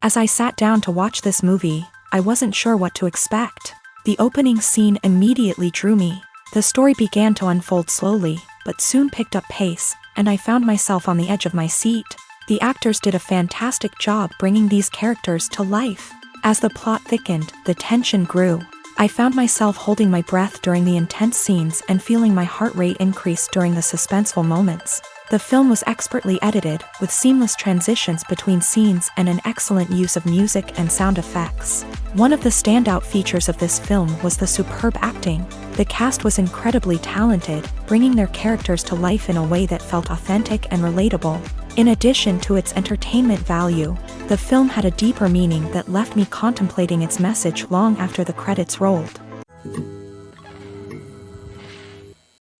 As I sat down to watch this movie, I wasn't sure what to expect. The opening scene immediately drew me. The story began to unfold slowly, but soon picked up pace, and I found myself on the edge of my seat. The actors did a fantastic job bringing these characters to life. As the plot thickened, the tension grew. I found myself holding my breath during the intense scenes and feeling my heart rate increase during the suspenseful moments. The film was expertly edited, with seamless transitions between scenes and an excellent use of music and sound effects. One of the standout features of this film was the superb acting. The cast was incredibly talented, bringing their characters to life in a way that felt authentic and relatable. In addition to its entertainment value, the film had a deeper meaning that left me contemplating its message long after the credits rolled.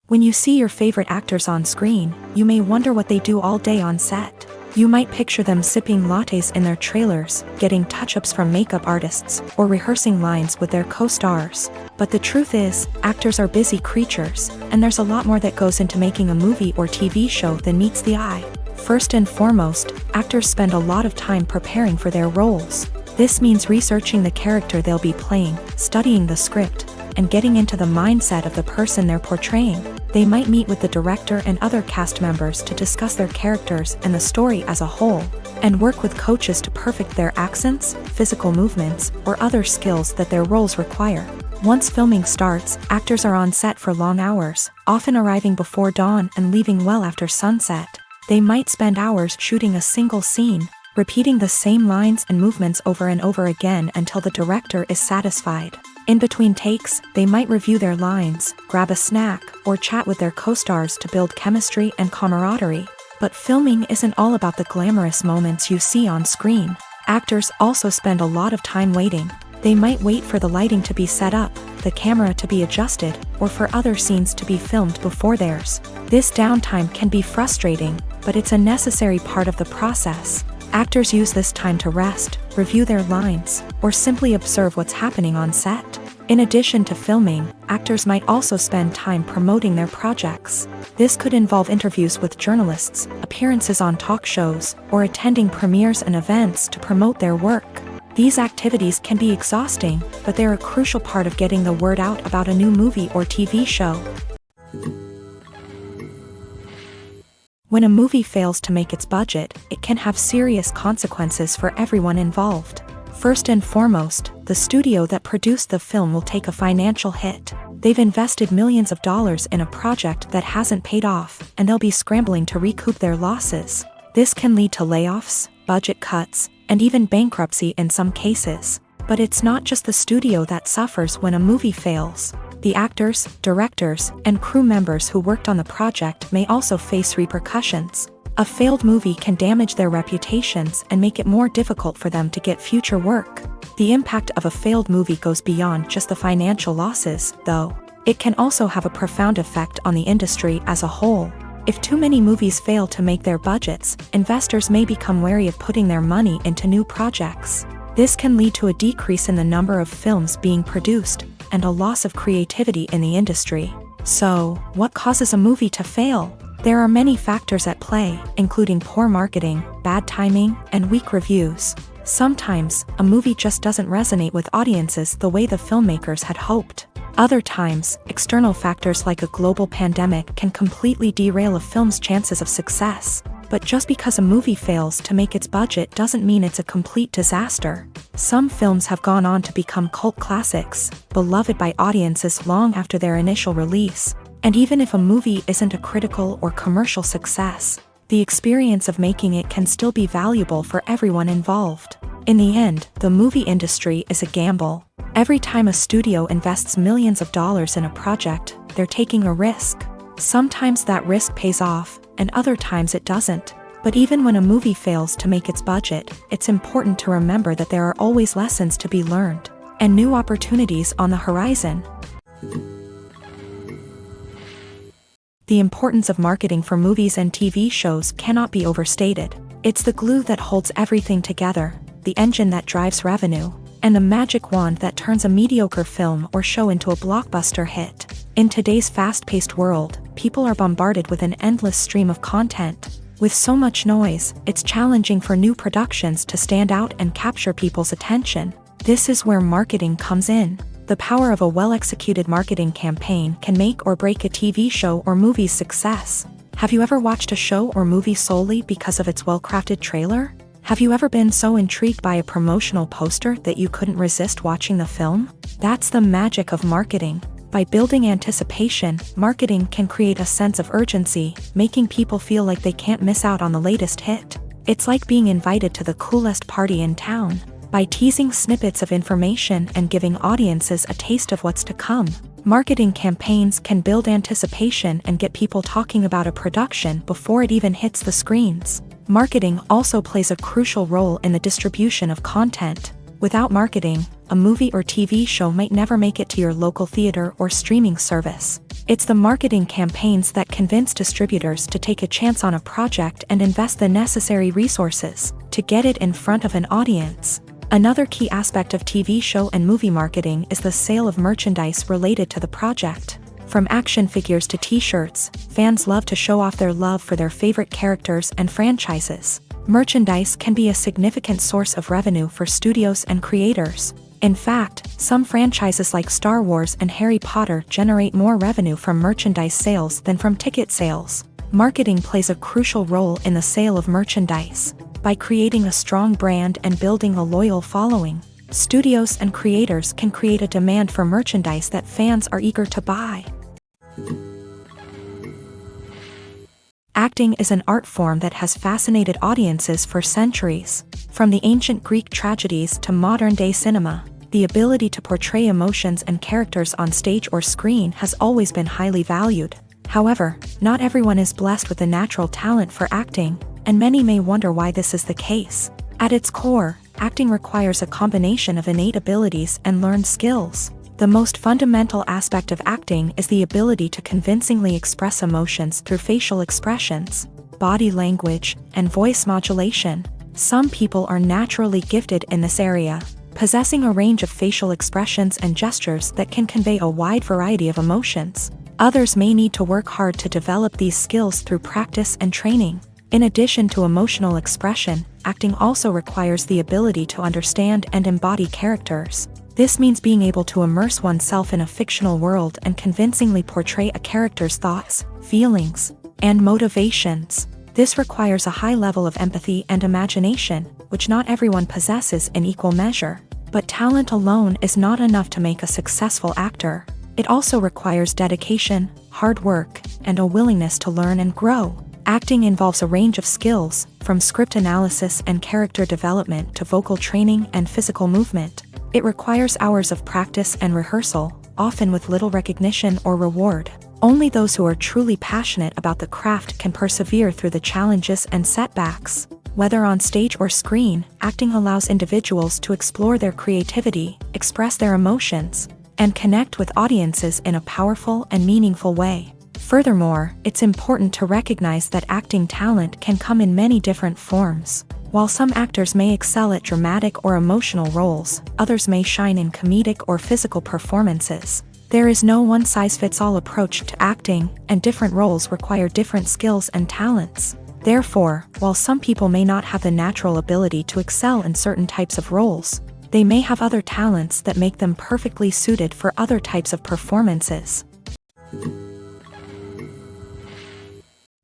When you see your favorite actors on screen, you may wonder what they do all day on set. You might picture them sipping lattes in their trailers, getting touch-ups from makeup artists, or rehearsing lines with their co-stars. But the truth is, actors are busy creatures, and there's a lot more that goes into making a movie or TV show than meets the eye. First and foremost, actors spend a lot of time preparing for their roles. This means researching the character they'll be playing, studying the script, and getting into the mindset of the person they're portraying. They might meet with the director and other cast members to discuss their characters and the story as a whole, and work with coaches to perfect their accents, physical movements, or other skills that their roles require. Once filming starts, actors are on set for long hours, often arriving before dawn and leaving well after sunset. They might spend hours shooting a single scene, repeating the same lines and movements over and over again until the director is satisfied. In between takes, they might review their lines, grab a snack, or chat with their co-stars to build chemistry and camaraderie. But filming isn't all about the glamorous moments you see on screen. Actors also spend a lot of time waiting. They might wait for the lighting to be set up, the camera to be adjusted, or for other scenes to be filmed before theirs. This downtime can be frustrating, but it's a necessary part of the process. Actors use this time to rest, review their lines, or simply observe what's happening on set. In addition to filming, actors might also spend time promoting their projects. This could involve interviews with journalists, appearances on talk shows, or attending premieres and events to promote their work. These activities can be exhausting, but they're a crucial part of getting the word out about a new movie or TV show. When a movie fails to make its budget, it can have serious consequences for everyone involved. First and foremost, the studio that produced the film will take a financial hit. They've invested millions of dollars in a project that hasn't paid off, and they'll be scrambling to recoup their losses. This can lead to layoffs, budget cuts, and even bankruptcy in some cases. But it's not just the studio that suffers when a movie fails. The actors, directors, and crew members who worked on the project may also face repercussions. A failed movie can damage their reputations and make it more difficult for them to get future work. The impact of a failed movie goes beyond just the financial losses, though. It can also have a profound effect on the industry as a whole. If too many movies fail to make their budgets, investors may become wary of putting their money into new projects. This can lead to a decrease in the number of films being produced, and a loss of creativity in the industry. So, what causes a movie to fail? There are many factors at play, including poor marketing, bad timing, and weak reviews. Sometimes, a movie just doesn't resonate with audiences the way the filmmakers had hoped. Other times, external factors like a global pandemic can completely derail a film's chances of success. But just because a movie fails to make its budget doesn't mean it's a complete disaster. Some films have gone on to become cult classics, beloved by audiences long after their initial release. And even if a movie isn't a critical or commercial success, the experience of making it can still be valuable for everyone involved. In the end, the movie industry is a gamble. Every time a studio invests millions of dollars in a project, they're taking a risk. Sometimes that risk pays off, and other times it doesn't. But even when a movie fails to make its budget, it's important to remember that there are always lessons to be learned, and new opportunities on the horizon. The importance of marketing for movies and TV shows cannot be overstated. It's the glue that holds everything together, the engine that drives revenue, and the magic wand that turns a mediocre film or show into a blockbuster hit. In today's fast-paced world, people are bombarded with an endless stream of content. With so much noise, it's challenging for new productions to stand out and capture people's attention. This is where marketing comes in. The power of a well-executed marketing campaign can make or break a TV show or movie's success. Have you ever watched a show or movie solely because of its well-crafted trailer? Have you ever been so intrigued by a promotional poster that you couldn't resist watching the film? That's the magic of marketing. By building anticipation, marketing can create a sense of urgency, making people feel like they can't miss out on the latest hit. It's like being invited to the coolest party in town. By teasing snippets of information and giving audiences a taste of what's to come, marketing campaigns can build anticipation and get people talking about a production before it even hits the screens. Marketing also plays a crucial role in the distribution of content. Without marketing, a movie or TV show might never make it to your local theater or streaming service. It's the marketing campaigns that convince distributors to take a chance on a project and invest the necessary resources to get it in front of an audience. Another key aspect of TV show and movie marketing is the sale of merchandise related to the project. From action figures to t-shirts, fans love to show off their love for their favorite characters and franchises. Merchandise can be a significant source of revenue for studios and creators. In fact, some franchises like Star Wars and Harry Potter generate more revenue from merchandise sales than from ticket sales. Marketing plays a crucial role in the sale of merchandise. By creating a strong brand and building a loyal following, studios and creators can create a demand for merchandise that fans are eager to buy. Acting is an art form that has fascinated audiences for centuries. From the ancient Greek tragedies to modern-day cinema, the ability to portray emotions and characters on stage or screen has always been highly valued. However, not everyone is blessed with a natural talent for acting, and many may wonder why this is the case. At its core, acting requires a combination of innate abilities and learned skills. The most fundamental aspect of acting is the ability to convincingly express emotions through facial expressions, body language, and voice modulation. Some people are naturally gifted in this area, possessing a range of facial expressions and gestures that can convey a wide variety of emotions. Others may need to work hard to develop these skills through practice and training. In addition to emotional expression, acting also requires the ability to understand and embody characters. This means being able to immerse oneself in a fictional world and convincingly portray a character's thoughts, feelings, and motivations. This requires a high level of empathy and imagination, which not everyone possesses in equal measure. But talent alone is not enough to make a successful actor. It also requires dedication, hard work, and a willingness to learn and grow. Acting involves a range of skills, from script analysis and character development to vocal training and physical movement. It requires hours of practice and rehearsal, often with little recognition or reward. Only those who are truly passionate about the craft can persevere through the challenges and setbacks. Whether on stage or screen, acting allows individuals to explore their creativity, express their emotions, and connect with audiences in a powerful and meaningful way. Furthermore, it's important to recognize that acting talent can come in many different forms. While some actors may excel at dramatic or emotional roles, others may shine in comedic or physical performances. There is no one-size-fits-all approach to acting, and different roles require different skills and talents. Therefore, while some people may not have the natural ability to excel in certain types of roles, they may have other talents that make them perfectly suited for other types of performances.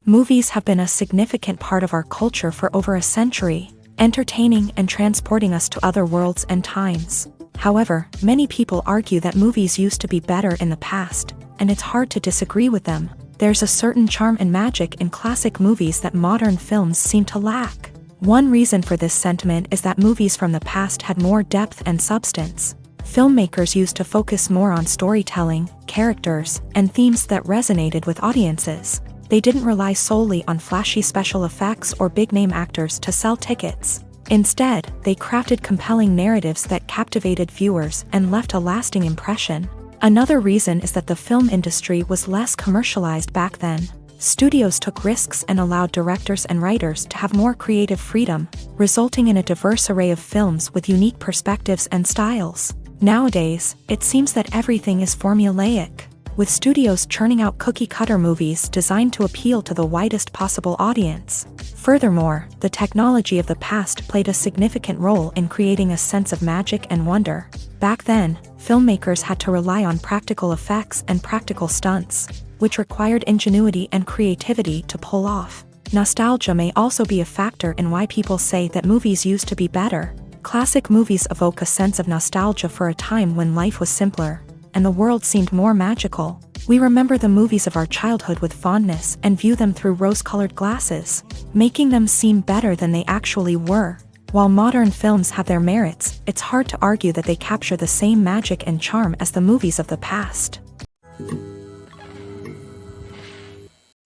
Movies have been a significant part of our culture for over a century, entertaining and transporting us to other worlds and times. However, many people argue that movies used to be better in the past, and it's hard to disagree with them. There's a certain charm and magic in classic movies that modern films seem to lack. One reason for this sentiment is that movies from the past had more depth and substance. Filmmakers used to focus more on storytelling, characters, and themes that resonated with audiences. They didn't rely solely on flashy special effects or big-name actors to sell tickets. Instead, they crafted compelling narratives that captivated viewers and left a lasting impression. Another reason is that the film industry was less commercialized back then. Studios took risks and allowed directors and writers to have more creative freedom, resulting in a diverse array of films with unique perspectives and styles. Nowadays, it seems that everything is formulaic. with studios churning out cookie-cutter movies designed to appeal to the widest possible audience. Furthermore, the technology of the past played a significant role in creating a sense of magic and wonder. Back then, filmmakers had to rely on practical effects and practical stunts, which required ingenuity and creativity to pull off. Nostalgia may also be a factor in why people say that movies used to be better. Classic movies evoke a sense of nostalgia for a time when life was simpler, and the world seemed more magical. We remember the movies of our childhood with fondness and view them through rose-colored glasses, making them seem better than they actually were. While modern films have their merits, it's hard to argue that they capture the same magic and charm as the movies of the past.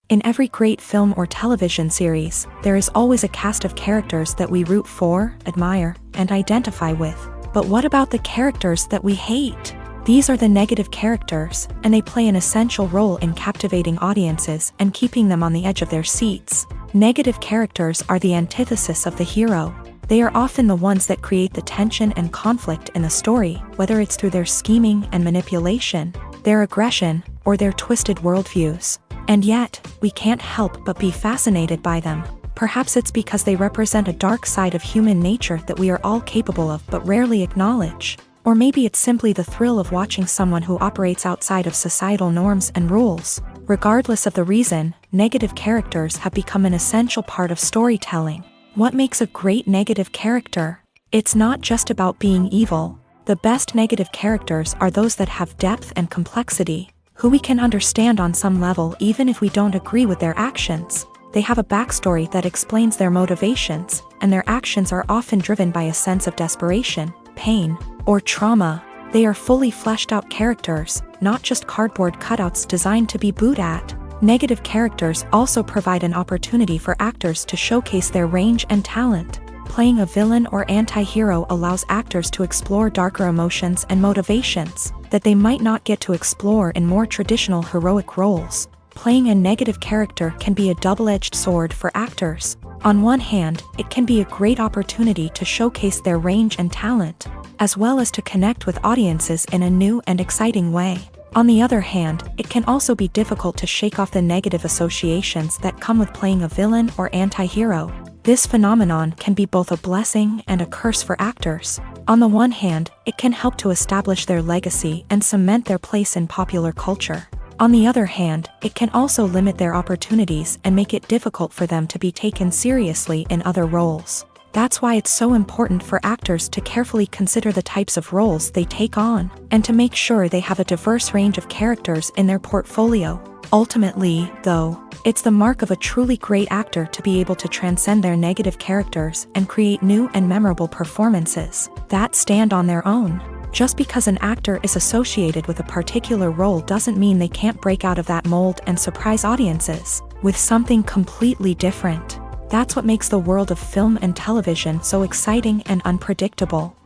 In every great film or television series, there is always a cast of characters that we root for, admire, and identify with. But what about the characters that we hate? These are the negative characters, and they play an essential role in captivating audiences and keeping them on the edge of their seats. Negative characters are the antithesis of the hero. They are often the ones that create the tension and conflict in the story, whether it's through their scheming and manipulation, their aggression, or their twisted worldviews. And yet, we can't help but be fascinated by them. Perhaps it's because they represent a dark side of human nature that we are all capable of but rarely acknowledge. Or maybe it's simply the thrill of watching someone who operates outside of societal norms and rules. Regardless of the reason, negative characters have become an essential part of storytelling. What makes a great negative character? It's not just about being evil. The best negative characters are those that have depth and complexity, who we can understand on some level even if we don't agree with their actions. They have a backstory that explains their motivations, and their actions are often driven by a sense of desperation, pain, or trauma. They are fully fleshed out characters, not just cardboard cutouts designed to be booed at. Negative characters also provide an opportunity for actors to showcase their range and talent. Playing a villain or anti-hero allows actors to explore darker emotions and motivations that they might not get to explore in more traditional heroic roles. Playing a negative character can be a double-edged sword for actors. On one hand, it can be a great opportunity to showcase their range and talent, as well as to connect with audiences in a new and exciting way. On the other hand, it can also be difficult to shake off the negative associations that come with playing a villain or anti-hero. This phenomenon can be both a blessing and a curse for actors. On the one hand, it can help to establish their legacy and cement their place in popular culture. On the other hand, it can also limit their opportunities and make it difficult for them to be taken seriously in other roles. That's why it's so important for actors to carefully consider the types of roles they take on, and to make sure they have a diverse range of characters in their portfolio. Ultimately, though, it's the mark of a truly great actor to be able to transcend their negative characters and create new and memorable performances that stand on their own. Just because an actor is associated with a particular role doesn't mean they can't break out of that mold and surprise audiences with something completely different. That's what makes the world of film and television so exciting and unpredictable.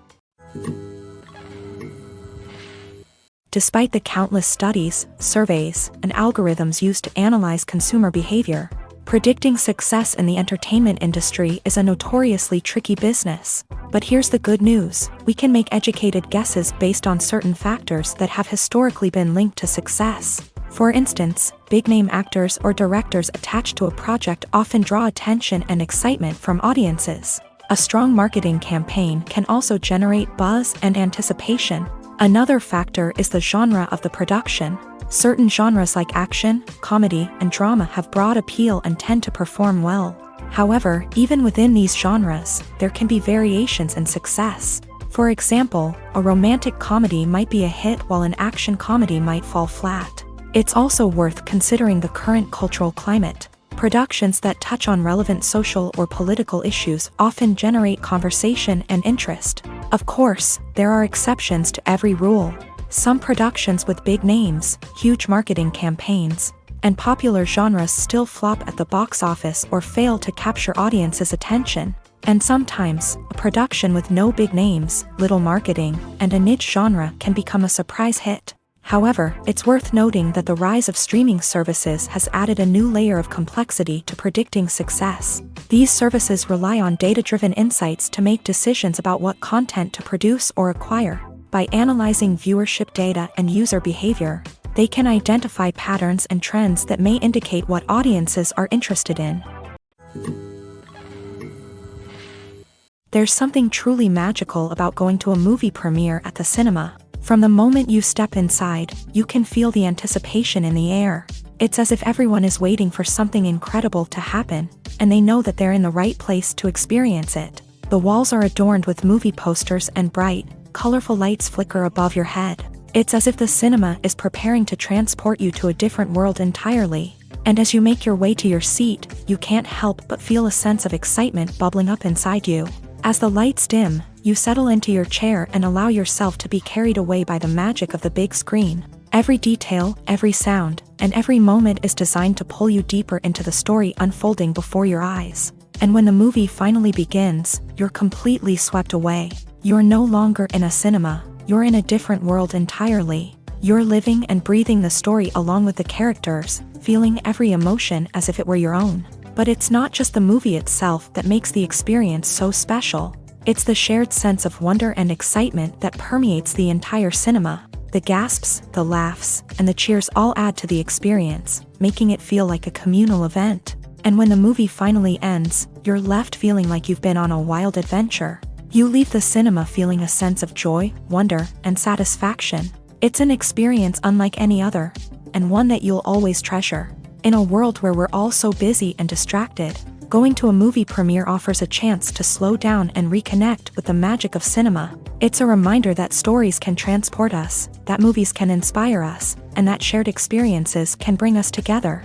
Despite the countless studies, surveys, and algorithms used to analyze consumer behavior, predicting success in the entertainment industry is a notoriously tricky business. But here's the good news: we can make educated guesses based on certain factors that have historically been linked to success. For instance, big-name actors or directors attached to a project often draw attention and excitement from audiences. A strong marketing campaign can also generate buzz and anticipation. Another factor is the genre of the production. Certain genres like action, comedy, and drama have broad appeal and tend to perform well. However, even within these genres, there can be variations in success. For example, a romantic comedy might be a hit while an action comedy might fall flat. It's also worth considering the current cultural climate. Productions that touch on relevant social or political issues often generate conversation and interest. Of course, there are exceptions to every rule. Some productions with big names, huge marketing campaigns, and popular genres still flop at the box office or fail to capture audiences' attention. And sometimes, a production with no big names, little marketing, and a niche genre can become a surprise hit. However, it's worth noting that the rise of streaming services has added a new layer of complexity to predicting success. These services rely on data-driven insights to make decisions about what content to produce or acquire. By analyzing viewership data and user behavior, They can identify patterns and trends that may indicate what audiences are interested in. There's something truly magical about going to a movie premiere at the cinema. From the moment you step inside, you can feel the anticipation in the air. It's as if everyone is waiting for something incredible to happen, and they know that they're in the right place to experience it. The walls are adorned with movie posters and bright, colorful lights flicker above your head. It's as if the cinema is preparing to transport you to a different world entirely. And as you make your way to your seat, you can't help but feel a sense of excitement bubbling up inside you. As the lights dim, you settle into your chair and allow yourself to be carried away by the magic of the big screen. Every detail, every sound, and every moment is designed to pull you deeper into the story unfolding before your eyes. And when the movie finally begins, you're completely swept away. You're no longer in a cinema, you're in a different world entirely. You're living and breathing the story along with the characters, feeling every emotion as if it were your own. But it's not just the movie itself that makes the experience so special. It's the shared sense of wonder and excitement that permeates the entire cinema. The gasps, the laughs, and the cheers all add to the experience, making it feel like a communal event. And when the movie finally ends, you're left feeling like you've been on a wild adventure. You leave the cinema feeling a sense of joy, wonder, and satisfaction. It's an experience unlike any other, and one that you'll always treasure. In a world where we're all so busy and distracted, going to a movie premiere offers a chance to slow down and reconnect with the magic of cinema. It's a reminder that stories can transport us, that movies can inspire us, and that shared experiences can bring us together.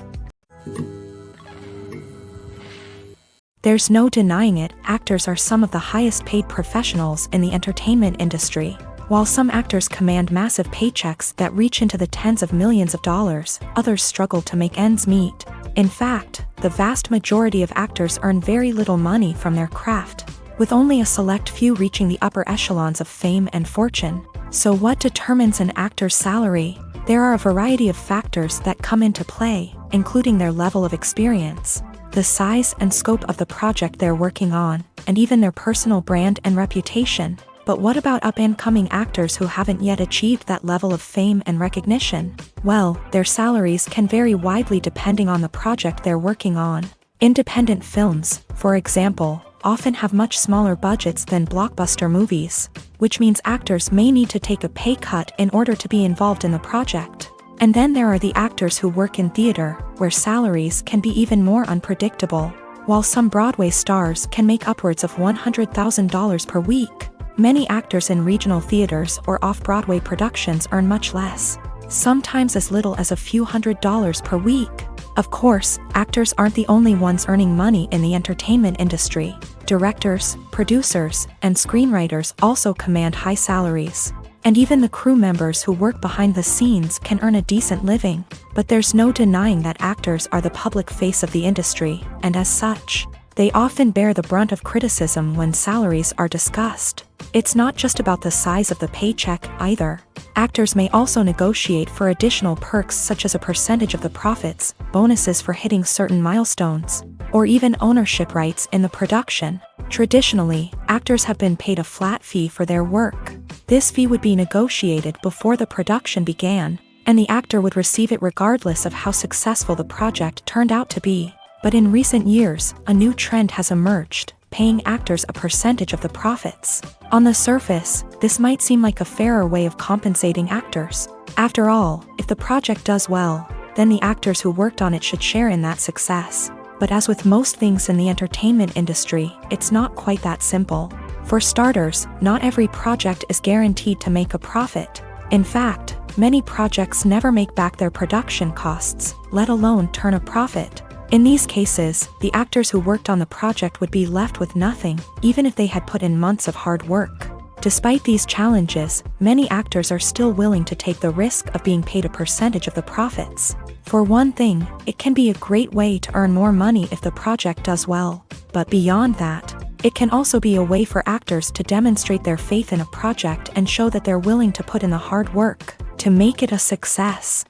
There's no denying it, actors are some of the highest paid professionals in the entertainment industry. While some actors command massive paychecks that reach into the tens of millions of dollars, others struggle to make ends meet. In fact, the vast majority of actors earn very little money from their craft, with only a select few reaching the upper echelons of fame and fortune. So what determines an actor's salary? There are a variety of factors that come into play, including their level of experience, the size and scope of the project they're working on, and even their personal brand and reputation. But what about up-and-coming actors who haven't yet achieved that level of fame and recognition? Well, their salaries can vary widely depending on the project they're working on. Independent films, for example, often have much smaller budgets than blockbuster movies, which means actors may need to take a pay cut in order to be involved in the project. And then there are the actors who work in theater, where salaries can be even more unpredictable. While some Broadway stars can make upwards of $100,000 per week, many actors in regional theaters or off-Broadway productions earn much less, sometimes as little as a few $100s per week. Of course, actors aren't the only ones earning money in the entertainment industry. Directors, producers, and screenwriters also command high salaries. And even the crew members who work behind the scenes can earn a decent living. But there's no denying that actors are the public face of the industry, and as such, they often bear the brunt of criticism when salaries are discussed. It's not just about the size of the paycheck, either. Actors may also negotiate for additional perks such as a percentage of the profits, bonuses for hitting certain milestones, or even ownership rights in the production. Traditionally, actors have been paid a flat fee for their work. This fee would be negotiated before the production began, and the actor would receive it regardless of how successful the project turned out to be. But in recent years, a new trend has emerged, paying actors a percentage of the profits. On the surface, this might seem like a fairer way of compensating actors. After all, if the project does well, then the actors who worked on it should share in that success. But as with most things in the entertainment industry, it's not quite that simple. For starters, not every project is guaranteed to make a profit. In fact, many projects never make back their production costs, let alone turn a profit. In these cases, the actors who worked on the project would be left with nothing, even if they had put in months of hard work. Despite these challenges, many actors are still willing to take the risk of being paid a percentage of the profits. For one thing, it can be a great way to earn more money if the project does well. But beyond that, it can also be a way for actors to demonstrate their faith in a project and show that they're willing to put in the hard work to make it a success.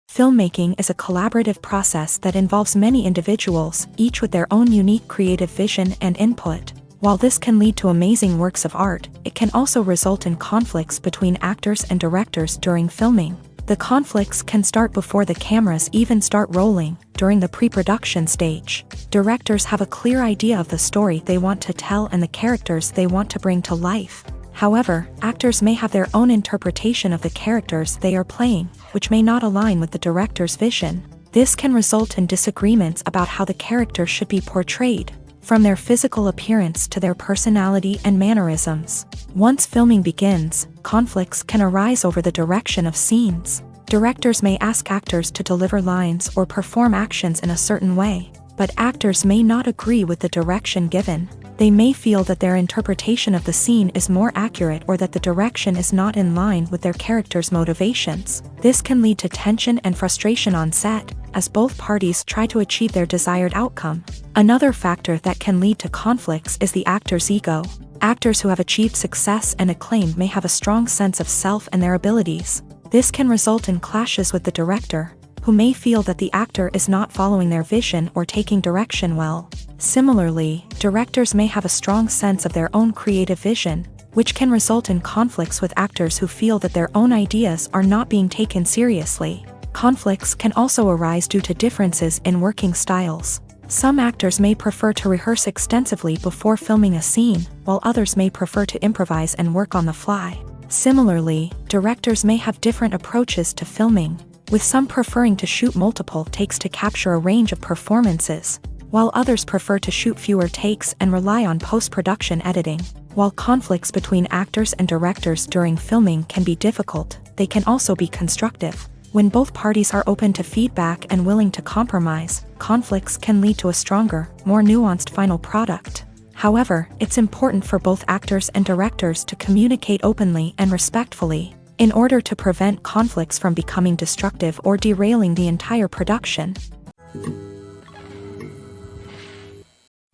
Filmmaking is a collaborative process that involves many individuals, each with their own unique creative vision and input. While this can lead to amazing works of art, it can also result in conflicts between actors and directors during filming. The conflicts can start before the cameras even start rolling, during the pre-production stage. Directors have a clear idea of the story they want to tell and the characters they want to bring to life. However, actors may have their own interpretation of the characters they are playing, which may not align with the director's vision. This can result in disagreements about how the character should be portrayed, from their physical appearance to their personality and mannerisms. Once filming begins, conflicts can arise over the direction of scenes. Directors may ask actors to deliver lines or perform actions in a certain way, but actors may not agree with the direction given. They may feel that their interpretation of the scene is more accurate or that the direction is not in line with their character's motivations. This can lead to tension and frustration on set, as both parties try to achieve their desired outcome. Another factor that can lead to conflicts is the actor's ego. Actors who have achieved success and acclaim may have a strong sense of self and their abilities. This can result in clashes with the director, who may feel that the actor is not following their vision or taking direction well. Similarly, directors may have a strong sense of their own creative vision, which can result in conflicts with actors who feel that their own ideas are not being taken seriously. Conflicts can also arise due to differences in working styles. Some actors may prefer to rehearse extensively before filming a scene, while others may prefer to improvise and work on the fly. Similarly, directors may have different approaches to filming, with some preferring to shoot multiple takes to capture a range of performances, while others prefer to shoot fewer takes and rely on post-production editing. While conflicts between actors and directors during filming can be difficult, they can also be constructive. When both parties are open to feedback and willing to compromise, conflicts can lead to a stronger, more nuanced final product. However, it's important for both actors and directors to communicate openly and respectfully, in order to prevent conflicts from becoming destructive or derailing the entire production.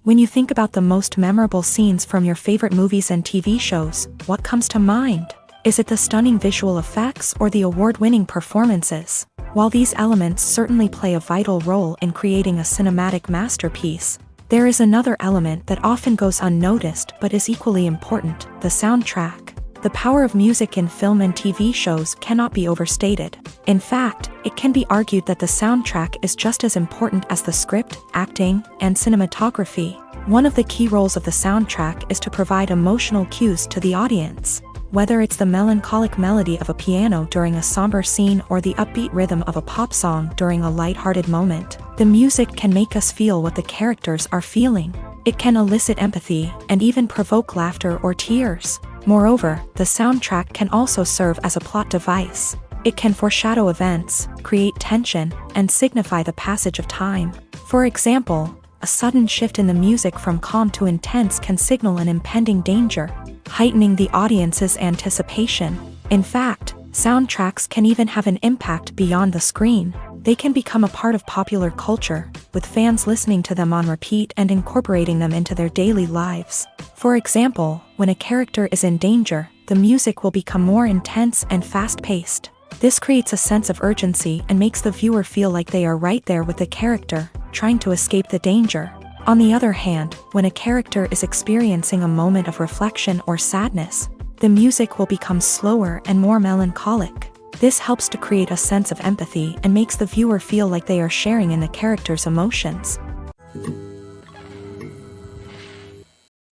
When you think about the most memorable scenes from your favorite movies and TV shows, what comes to mind? Is it the stunning visual effects or the award-winning performances? While these elements certainly play a vital role in creating a cinematic masterpiece, there is another element that often goes unnoticed but is equally important: the soundtrack. The power of music in film and TV shows cannot be overstated. In fact, it can be argued that the soundtrack is just as important as the script, acting, and cinematography. One of the key roles of the soundtrack is to provide emotional cues to the audience. Whether it's the melancholic melody of a piano during a somber scene or the upbeat rhythm of a pop song during a light-hearted moment, the music can make us feel what the characters are feeling. It can elicit empathy and even provoke laughter or tears. Moreover, the soundtrack can also serve as a plot device. It can foreshadow events, create tension, and signify the passage of time. For example, a sudden shift in the music from calm to intense can signal an impending danger, heightening the audience's anticipation. In fact, soundtracks can even have an impact beyond the screen. They can become a part of popular culture, with fans listening to them on repeat and incorporating them into their daily lives. For example, when a character is in danger, the music will become more intense and fast-paced. This creates a sense of urgency and makes the viewer feel like they are right there with the character, trying to escape the danger. On the other hand, when a character is experiencing a moment of reflection or sadness, the music will become slower and more melancholic. This helps to create a sense of empathy and makes the viewer feel like they are sharing in the character's emotions.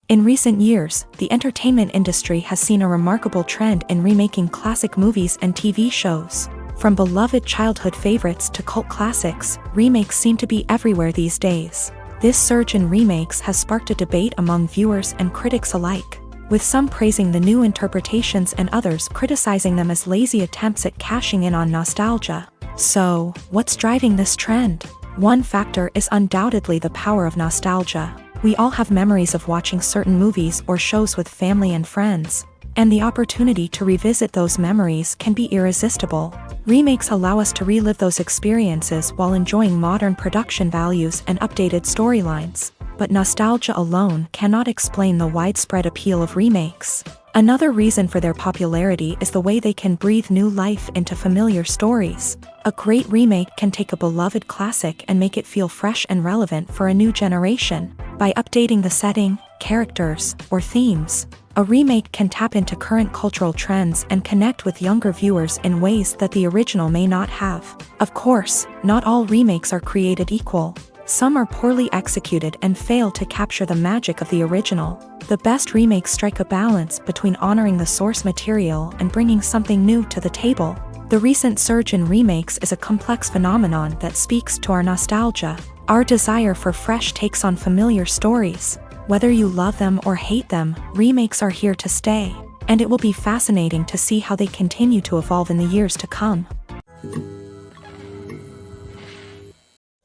In recent years, the entertainment industry has seen a remarkable trend in remaking classic movies and TV shows. From beloved childhood favorites to cult classics, remakes seem to be everywhere these days. This surge in remakes has sparked a debate among viewers and critics alike, with some praising the new interpretations and others criticizing them as lazy attempts at cashing in on nostalgia. So, what's driving this trend? One factor is undoubtedly the power of nostalgia. We all have memories of watching certain movies or shows with family and friends, and the opportunity to revisit those memories can be irresistible. Remakes allow us to relive those experiences while enjoying modern production values and updated storylines. But nostalgia alone cannot explain the widespread appeal of remakes. Another reason for their popularity is the way they can breathe new life into familiar stories. A great remake can take a beloved classic and make it feel fresh and relevant for a new generation. By updating the setting, characters, or themes, a remake can tap into current cultural trends and connect with younger viewers in ways that the original may not have. Of course, not all remakes are created equal. Some are poorly executed and fail to capture the magic of the original. The best remakes strike a balance between honoring the source material and bringing something new to the table. The recent surge in remakes is a complex phenomenon that speaks to our nostalgia, our desire for fresh takes on familiar stories. Whether you love them or hate them, remakes are here to stay, and it will be fascinating to see how they continue to evolve in the years to come.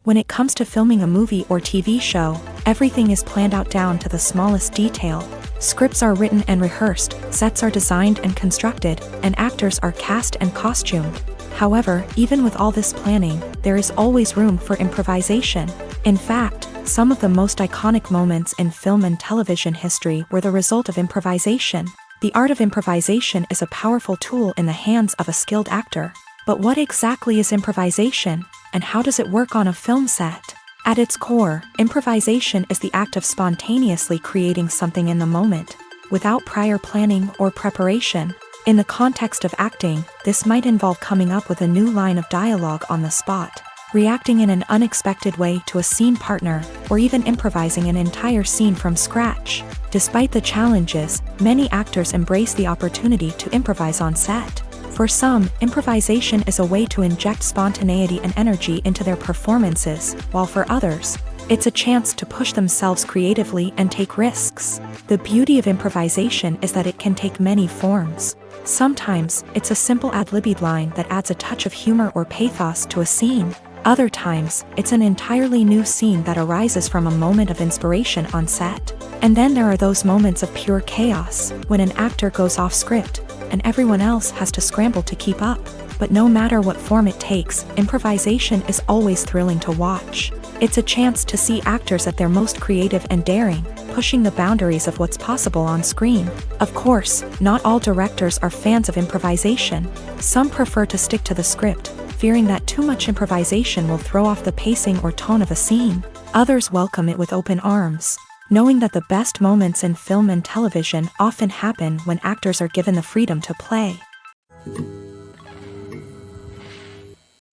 When it comes to filming a movie or TV show, everything is planned out down to the smallest detail. Scripts are written and rehearsed, sets are designed and constructed, and actors are cast and costumed. However, even with all this planning, there is always room for improvisation. In fact, some of the most iconic moments in film and television history were the result of improvisation. The art of improvisation is a powerful tool in the hands of a skilled actor. But what exactly is improvisation, and how does it work on a film set? At its core, improvisation is the act of spontaneously creating something in the moment, without prior planning or preparation. In the context of acting, this might involve coming up with a new line of dialogue on the spot, reacting in an unexpected way to a scene partner, or even improvising an entire scene from scratch. Despite the challenges, many actors embrace the opportunity to improvise on set. For some, improvisation is a way to inject spontaneity and energy into their performances, while for others, it's a chance to push themselves creatively and take risks. The beauty of improvisation is that it can take many forms. Sometimes, it's a simple ad-libbed line that adds a touch of humor or pathos to a scene. Other times, it's an entirely new scene that arises from a moment of inspiration on set. And then there are those moments of pure chaos, when an actor goes off script, and everyone else has to scramble to keep up. But no matter what form it takes, improvisation is always thrilling to watch. It's a chance to see actors at their most creative and daring, pushing the boundaries of what's possible on screen. Of course, not all directors are fans of improvisation. Some prefer to stick to the script, fearing that too much improvisation will throw off the pacing or tone of a scene. Others welcome it with open arms, knowing that the best moments in film and television often happen when actors are given the freedom to play.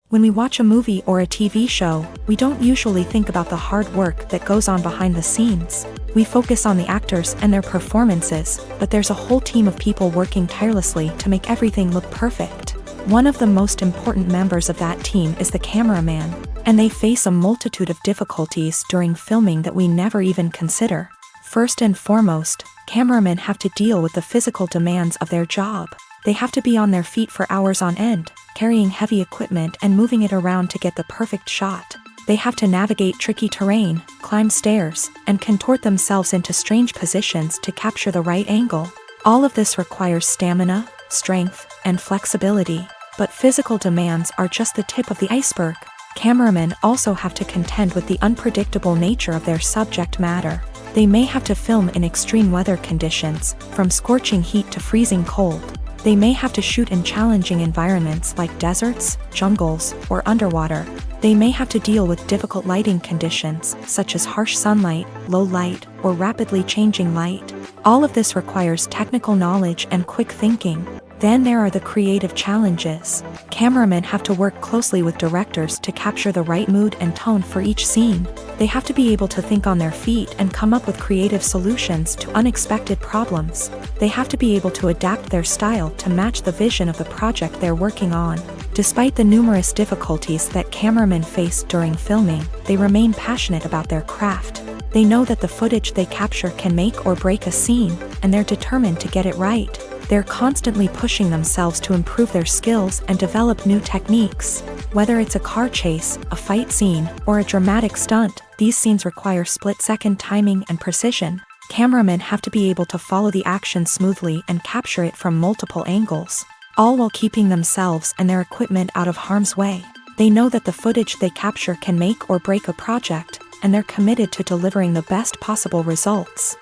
When we watch a movie or a TV show, we don't usually think about the hard work that goes on behind the scenes. We focus on the actors and their performances, but there's a whole team of people working tirelessly to make everything look perfect. One of the most important members of that team is the cameraman, and they face a multitude of difficulties during filming that we never even consider. First and foremost, cameramen have to deal with the physical demands of their job. They have to be on their feet for hours on end, carrying heavy equipment and moving it around to get the perfect shot. They have to navigate tricky terrain, climb stairs, and contort themselves into strange positions to capture the right angle. All of this requires stamina, strength, and flexibility. But physical demands are just the tip of the iceberg. Cameramen also have to contend with the unpredictable nature of their subject matter. They may have to film in extreme weather conditions, from scorching heat to freezing cold. They may have to shoot in challenging environments like deserts, jungles, or underwater. They may have to deal with difficult lighting conditions, such as harsh sunlight, low light, or rapidly changing light. All of this requires technical knowledge and quick thinking. Then there are the creative challenges. Cameramen have to work closely with directors to capture the right mood and tone for each scene. They have to be able to think on their feet and come up with creative solutions to unexpected problems. They have to be able to adapt their style to match the vision of the project they're working on. Despite the numerous difficulties that cameramen face during filming, they remain passionate about their craft. They know that the footage they capture can make or break a scene, and they're determined to get it right. They're constantly pushing themselves to improve their skills and develop new techniques. Whether it's a car chase, a fight scene, or a dramatic stunt, these scenes require split-second timing and precision. Cameramen have to be able to follow the action smoothly and capture it from multiple angles, all while keeping themselves and their equipment out of harm's way. They know that the footage they capture can make or break a project, and they're committed to delivering the best possible results.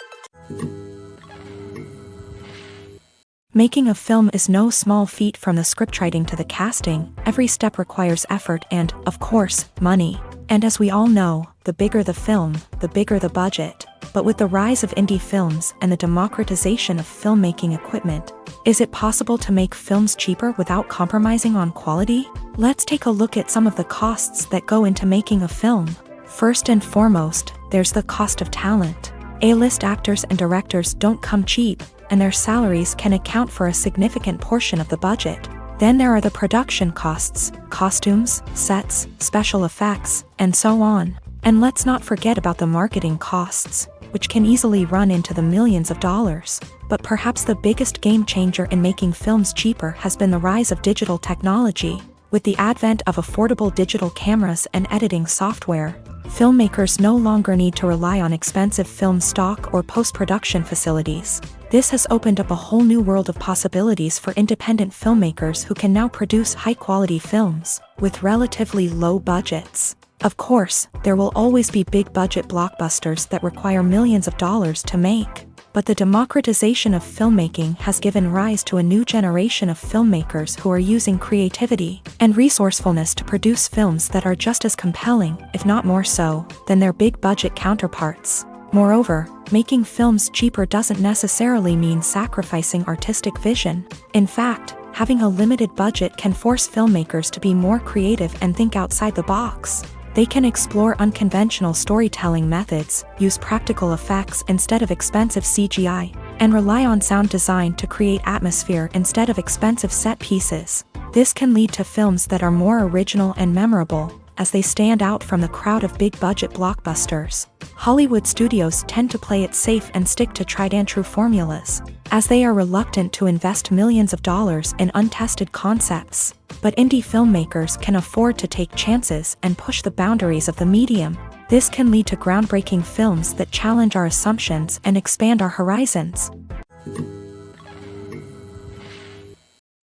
Making a film is no small feat. From the scriptwriting to the casting, every step requires effort and, of course, money. And as we all know, the bigger the film, the bigger the budget. But with the rise of indie films and the democratization of filmmaking equipment, is it possible to make films cheaper without compromising on quality? Let's take a look at some of the costs that go into making a film. First and foremost, there's the cost of talent. A-list actors and directors don't come cheap, and their salaries can account for a significant portion of the budget. Then there are the production costs, costumes, sets, special effects, and so on. And let's not forget about the marketing costs, which can easily run into the millions of dollars. But perhaps the biggest game changer in making films cheaper has been the rise of digital technology. With the advent of affordable digital cameras and editing software, filmmakers no longer need to rely on expensive film stock or post-production facilities. This has opened up a whole new world of possibilities for independent filmmakers who can now produce high-quality films with relatively low budgets. Of course, there will always be big-budget blockbusters that require millions of dollars to make. But the democratization of filmmaking has given rise to a new generation of filmmakers who are using creativity and resourcefulness to produce films that are just as compelling, if not more so, than their big-budget counterparts. Moreover, making films cheaper doesn't necessarily mean sacrificing artistic vision. In fact, having a limited budget can force filmmakers to be more creative and think outside the box. They can explore unconventional storytelling methods, use practical effects instead of expensive CGI, and rely on sound design to create atmosphere instead of expensive set pieces. This can lead to films that are more original and memorable, as they stand out from the crowd of big-budget blockbusters. Hollywood studios tend to play it safe and stick to tried-and-true formulas, as they are reluctant to invest millions of dollars in untested concepts. But indie filmmakers can afford to take chances and push the boundaries of the medium. This can lead to groundbreaking films that challenge our assumptions and expand our horizons.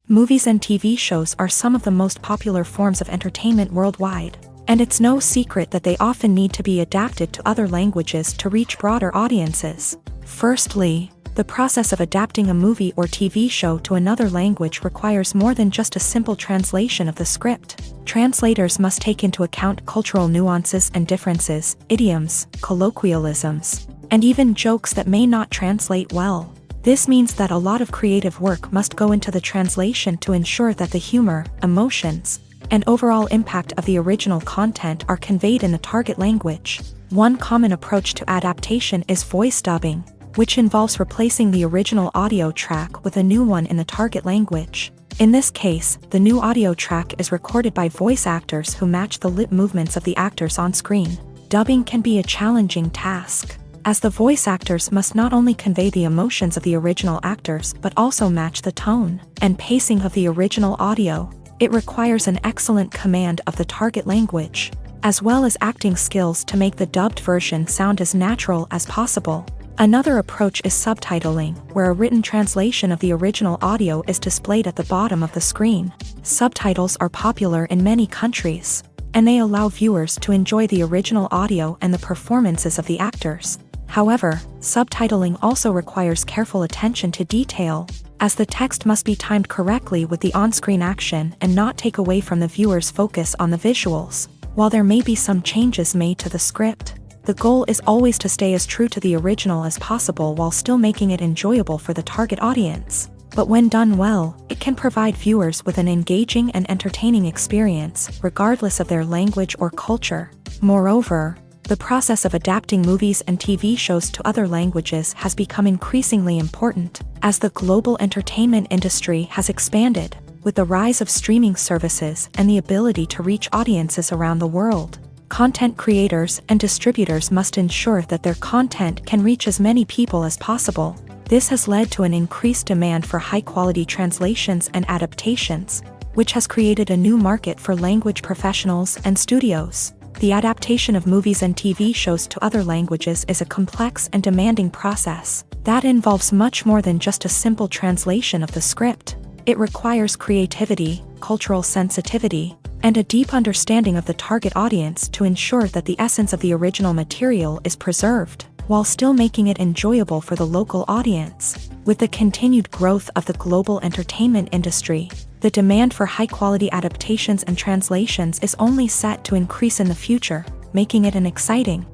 Movies and TV shows are some of the most popular forms of entertainment worldwide, and it's no secret that they often need to be adapted to other languages to reach broader audiences. Firstly, the process of adapting a movie or TV show to another language requires more than just a simple translation of the script. Translators must take into account cultural nuances and differences, idioms, colloquialisms, and even jokes that may not translate well. This means that a lot of creative work must go into the translation to ensure that the humor, emotions, and overall impact of the original content are conveyed in the target language. One common approach to adaptation is voice dubbing, which involves replacing the original audio track with a new one in the target language. In this case, the new audio track is recorded by voice actors who match the lip movements of the actors on screen. Dubbing can be a challenging task, as the voice actors must not only convey the emotions of the original actors but also match the tone and pacing of the original audio. It requires an excellent command of the target language, as well as acting skills to make the dubbed version sound as natural as possible. Another approach is subtitling, where a written translation of the original audio is displayed at the bottom of the screen. Subtitles are popular in many countries, and they allow viewers to enjoy the original audio and the performances of the actors. However, subtitling also requires careful attention to detail, as the text must be timed correctly with the on-screen action and not take away from the viewer's focus on the visuals. While there may be some changes made to the script, the goal is always to stay as true to the original as possible while still making it enjoyable for the target audience. But when done well, it can provide viewers with an engaging and entertaining experience, regardless of their language or culture. Moreover, the process of adapting movies and TV shows to other languages has become increasingly important, as the global entertainment industry has expanded, with the rise of streaming services and the ability to reach audiences around the world. Content creators and distributors must ensure that their content can reach as many people as possible. This has led to an increased demand for high-quality translations and adaptations, which has created a new market for language professionals and studios. The adaptation of movies and TV shows to other languages is a complex and demanding process that involves much more than just a simple translation of the script. It requires creativity, cultural sensitivity, and a deep understanding of the target audience to ensure that the essence of the original material is preserved. while still making it enjoyable for the local audience. With the continued growth of the global entertainment industry, the demand for high-quality adaptations and translations is only set to increase in the future, making it an exciting.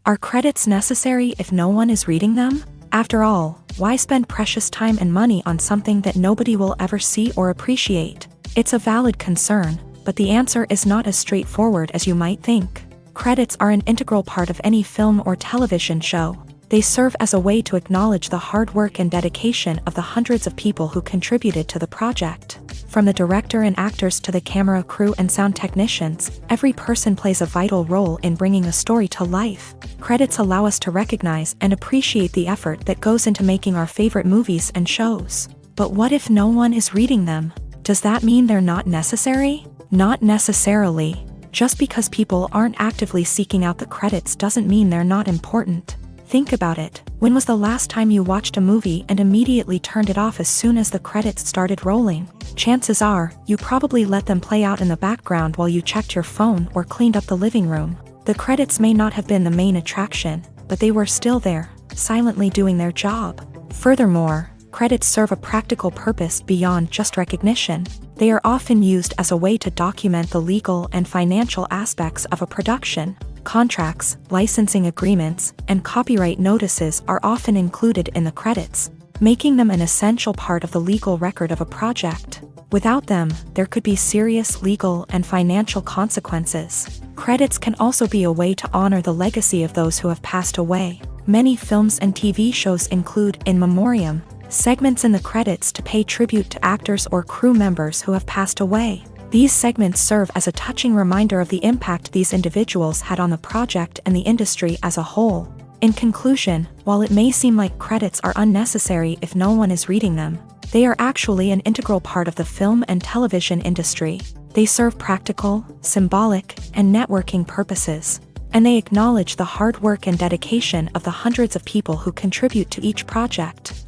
Are credits necessary if no one is reading them? After all, why spend precious time and money on something that nobody will ever see or appreciate? It's a valid concern, but the answer is not as straightforward as you might think. Credits are an integral part of any film or television show. They serve as a way to acknowledge the hard work and dedication of the hundreds of people who contributed to the project. From the director and actors to the camera crew and sound technicians, every person plays a vital role in bringing a story to life. Credits allow us to recognize and appreciate the effort that goes into making our favorite movies and shows. But what if no one is reading them? Does that mean they're not necessary? Not necessarily. Just because people aren't actively seeking out the credits doesn't mean they're not important. Think about it. When was the last time you watched a movie and immediately turned it off as soon as the credits started rolling? Chances are, you probably let them play out in the background while you checked your phone or cleaned up the living room. The credits may not have been the main attraction, but they were still there, silently doing their job. Furthermore, credits serve a practical purpose beyond just recognition. They are often used as a way to document the legal and financial aspects of a production. Contracts, licensing agreements, and copyright notices are often included in the credits, making them an essential part of the legal record of a project. Without them, there could be serious legal and financial consequences. Credits can also be a way to honor the legacy of those who have passed away. Many films and TV shows include in memoriam segments in the credits to pay tribute to actors or crew members who have passed away. These segments serve as a touching reminder of the impact these individuals had on the project and the industry as a whole. In conclusion, while it may seem like credits are unnecessary if no one is reading them, they are actually an integral part of the film and television industry. They serve practical, symbolic, and networking purposes, and they acknowledge the hard work and dedication of the hundreds of people who contribute to each project.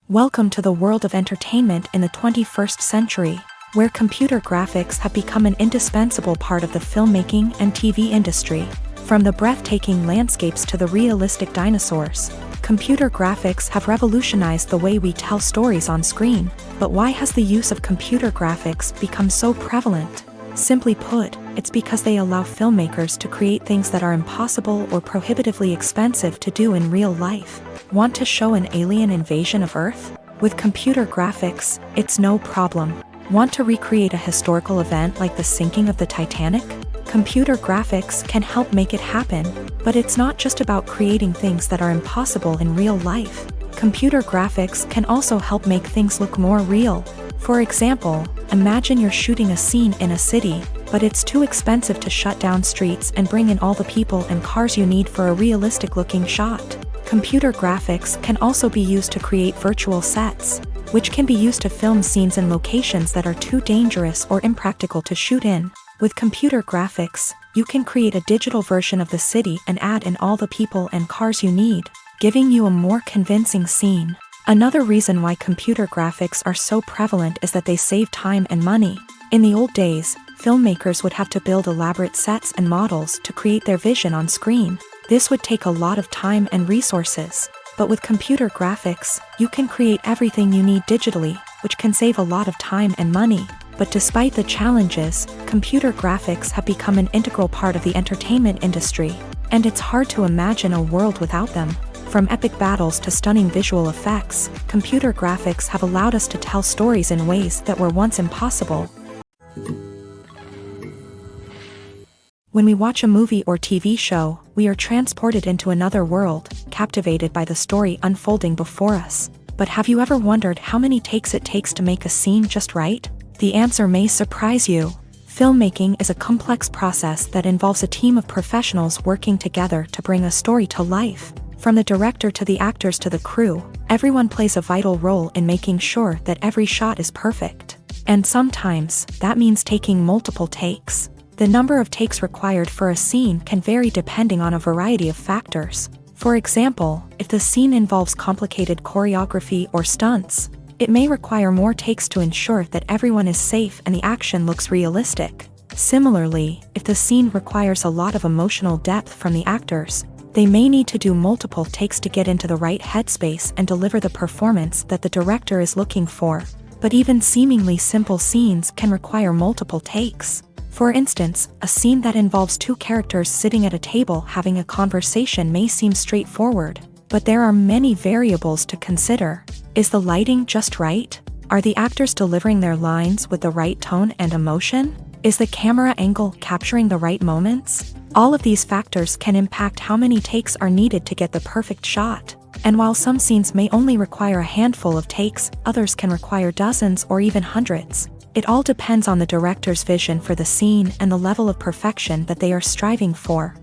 Welcome to the world of entertainment in the 21st century, where computer graphics have become an indispensable part of the filmmaking and TV industry. From the breathtaking landscapes to the realistic dinosaurs, computer graphics have revolutionized the way we tell stories on screen. But why has the use of computer graphics become so prevalent? Simply put, it's because they allow filmmakers to create things that are impossible or prohibitively expensive to do in real life. Want to show an alien invasion of Earth? With computer graphics, it's no problem. Want to recreate a historical event like the sinking of the Titanic? Computer graphics can help make it happen, but it's not just about creating things that are impossible in real life. Computer graphics can also help make things look more real. For example, imagine you're shooting a scene in a city, but it's too expensive to shut down streets and bring in all the people and cars you need for a realistic-looking shot. Computer graphics can also be used to create virtual sets, which can be used to film scenes in locations that are too dangerous or impractical to shoot in. With computer graphics, you can create a digital version of the city and add in all the people and cars you need, giving you a more convincing scene. Another reason why computer graphics are so prevalent is that they save time and money. In the old days, filmmakers would have to build elaborate sets and models to create their vision on screen. This would take a lot of time and resources. But with computer graphics, you can create everything you need digitally, which can save a lot of time and money. But despite the challenges, computer graphics have become an integral part of the entertainment industry, and it's hard to imagine a world without them. From epic battles to stunning visual effects, computer graphics have allowed us to tell stories in ways that were once impossible. When we watch a movie or TV show, we are transported into another world, captivated by the story unfolding before us. But have you ever wondered how many takes it takes to make a scene just right? The answer may surprise you. Filmmaking is a complex process that involves a team of professionals working together to bring a story to life. From the director to the actors to the crew, everyone plays a vital role in making sure that every shot is perfect. And sometimes, that means taking multiple takes. The number of takes required for a scene can vary depending on a variety of factors. For example, if the scene involves complicated choreography or stunts, it may require more takes to ensure that everyone is safe and the action looks realistic. Similarly, if the scene requires a lot of emotional depth from the actors, they may need to do multiple takes to get into the right headspace and deliver the performance that the director is looking for. But even seemingly simple scenes can require multiple takes. For instance, a scene that involves two characters sitting at a table having a conversation may seem straightforward, but there are many variables to consider. Is the lighting just right? Are the actors delivering their lines with the right tone and emotion? Is the camera angle capturing the right moments? All of these factors can impact how many takes are needed to get the perfect shot. And while some scenes may only require a handful of takes, others can require dozens or even hundreds. It all depends on the director's vision for the scene and the level of perfection that they are striving for.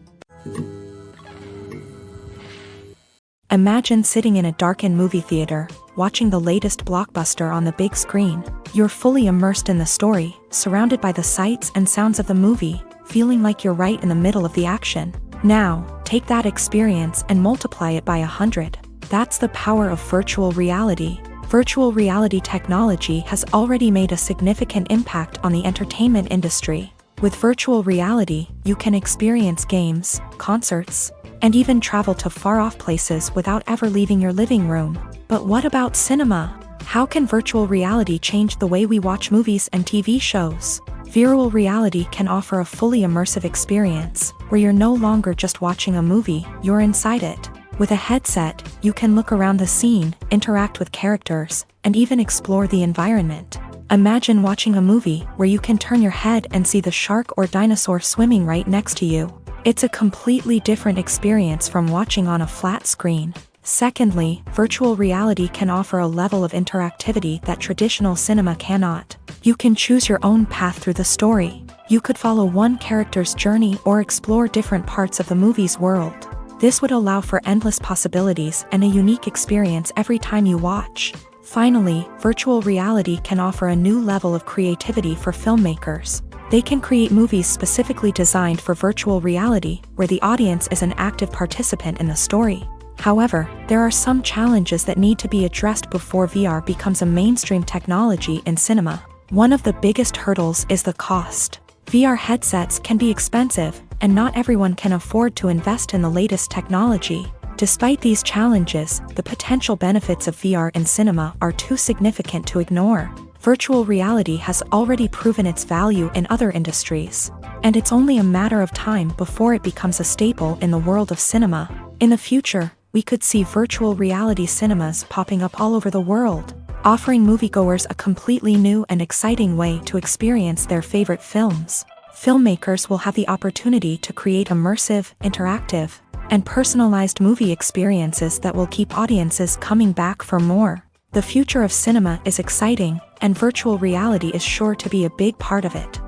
Imagine sitting in a darkened movie theater, watching the latest blockbuster on the big screen. You're fully immersed in the story, surrounded by the sights and sounds of the movie, feeling like you're right in the middle of the action. Now, take that experience and multiply it by 100. That's the power of virtual reality. Virtual reality technology has already made a significant impact on the entertainment industry. With virtual reality, you can experience games, concerts, and even travel to far-off places without ever leaving your living room. But what about cinema? How can virtual reality change the way we watch movies and TV shows? Virtual reality can offer a fully immersive experience, where you're no longer just watching a movie, you're inside it. With a headset, you can look around the scene, interact with characters, and even explore the environment. Imagine watching a movie where you can turn your head and see the shark or dinosaur swimming right next to you. It's a completely different experience from watching on a flat screen. Secondly, virtual reality can offer a level of interactivity that traditional cinema cannot. You can choose your own path through the story. You could follow one character's journey or explore different parts of the movie's world. This would allow for endless possibilities and a unique experience every time you watch. Finally, virtual reality can offer a new level of creativity for filmmakers. They can create movies specifically designed for virtual reality, where the audience is an active participant in the story. However, there are some challenges that need to be addressed before VR becomes a mainstream technology in cinema. One of the biggest hurdles is the cost. VR headsets can be expensive, and not everyone can afford to invest in the latest technology. Despite these challenges, the potential benefits of VR in cinema are too significant to ignore. Virtual reality has already proven its value in other industries, and it's only a matter of time before it becomes a staple in the world of cinema. In the future, we could see virtual reality cinemas popping up all over the world, offering moviegoers a completely new and exciting way to experience their favorite films. Filmmakers will have the opportunity to create immersive, interactive, and personalized movie experiences that will keep audiences coming back for more. The future of cinema is exciting, and virtual reality is sure to be a big part of it.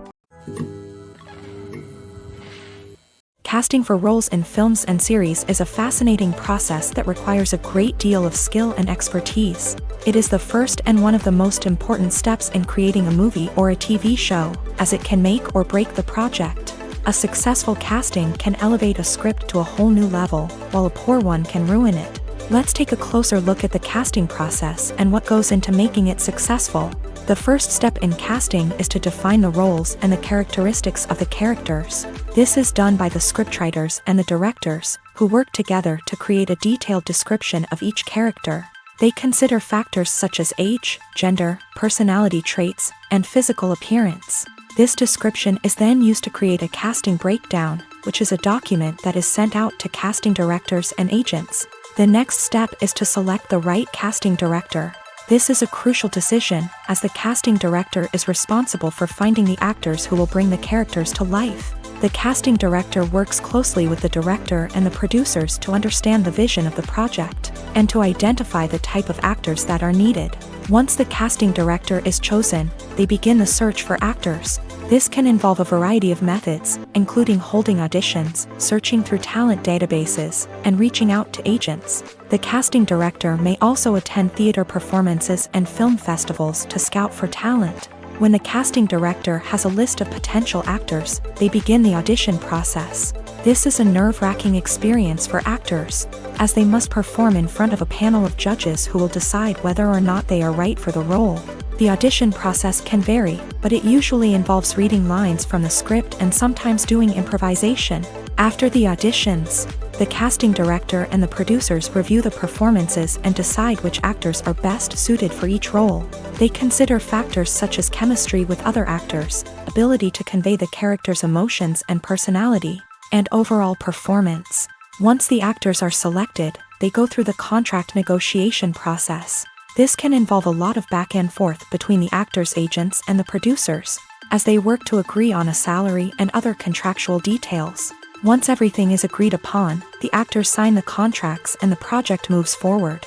Casting for roles in films and series is a fascinating process that requires a great deal of skill and expertise. It is the first and one of the most important steps in creating a movie or a TV show, as it can make or break the project. A successful casting can elevate a script to a whole new level, while a poor one can ruin it. Let's take a closer look at the casting process and what goes into making it successful. The first step in casting is to define the roles and the characteristics of the characters. This is done by the scriptwriters and the directors, who work together to create a detailed description of each character. They consider factors such as age, gender, personality traits, and physical appearance. This description is then used to create a casting breakdown, which is a document that is sent out to casting directors and agents. The next step is to select the right casting director. This is a crucial decision, as the casting director is responsible for finding the actors who will bring the characters to life. The casting director works closely with the director and the producers to understand the vision of the project, and to identify the type of actors that are needed. Once the casting director is chosen, they begin the search for actors. This can involve a variety of methods, including holding auditions, searching through talent databases, and reaching out to agents. The casting director may also attend theater performances and film festivals to scout for talent. When the casting director has a list of potential actors, they begin the audition process. This is a nerve-wracking experience for actors, as they must perform in front of a panel of judges who will decide whether or not they are right for the role. The audition process can vary, but it usually involves reading lines from the script and sometimes doing improvisation. After the auditions, the casting director and the producers review the performances and decide which actors are best suited for each role. They consider factors such as chemistry with other actors, ability to convey the character's emotions and personality, and overall performance. Once the actors are selected, they go through the contract negotiation process. This can involve a lot of back and forth between the actors' agents and the producers, as they work to agree on a salary and other contractual details. Once everything is agreed upon, the actors sign the contracts and the project moves forward.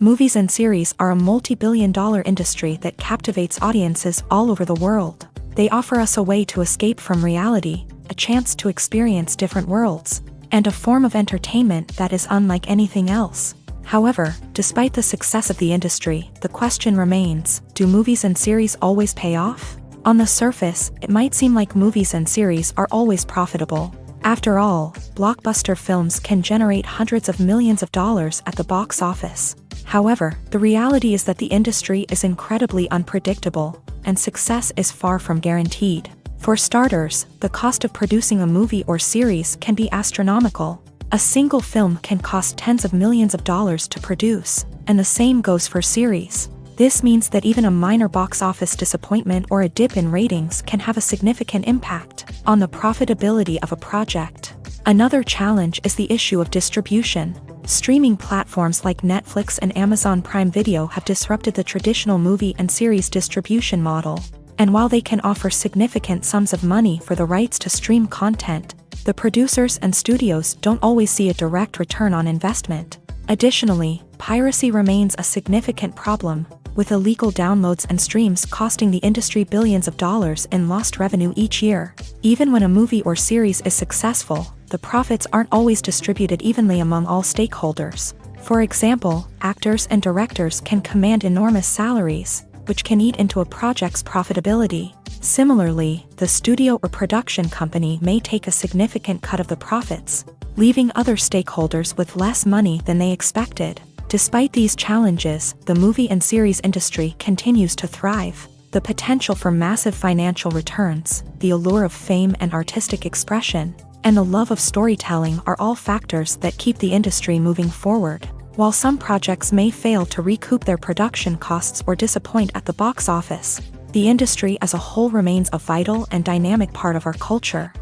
Movies and series are a multi-billion-dollar industry that captivates audiences all over the world. They offer us a way to escape from reality, a chance to experience different worlds, and a form of entertainment that is unlike anything else. However, despite the success of the industry, the question remains, do movies and series always pay off? On the surface, it might seem like movies and series are always profitable. After all, blockbuster films can generate hundreds of millions of dollars at the box office. However, the reality is that the industry is incredibly unpredictable, and success is far from guaranteed. For starters, the cost of producing a movie or series can be astronomical. A single film can cost tens of millions of dollars to produce, and the same goes for series. This means that even a minor box office disappointment or a dip in ratings can have a significant impact on the profitability of a project. Another challenge is the issue of distribution. Streaming platforms like Netflix and Amazon Prime Video have disrupted the traditional movie and series distribution model. And while they can offer significant sums of money for the rights to stream content, the producers and studios don't always see a direct return on investment. Additionally, piracy remains a significant problem, with illegal downloads and streams costing the industry billions of dollars in lost revenue each year. Even when a movie or series is successful, the profits aren't always distributed evenly among all stakeholders. For example, actors and directors can command enormous salaries, which can eat into a project's profitability. Similarly, the studio or production company may take a significant cut of the profits, leaving other stakeholders with less money than they expected. Despite these challenges, the movie and series industry continues to thrive. The potential for massive financial returns, the allure of fame and artistic expression, and the love of storytelling are all factors that keep the industry moving forward. While some projects may fail to recoup their production costs or disappoint at the box office, the industry as a whole remains a vital and dynamic part of our culture.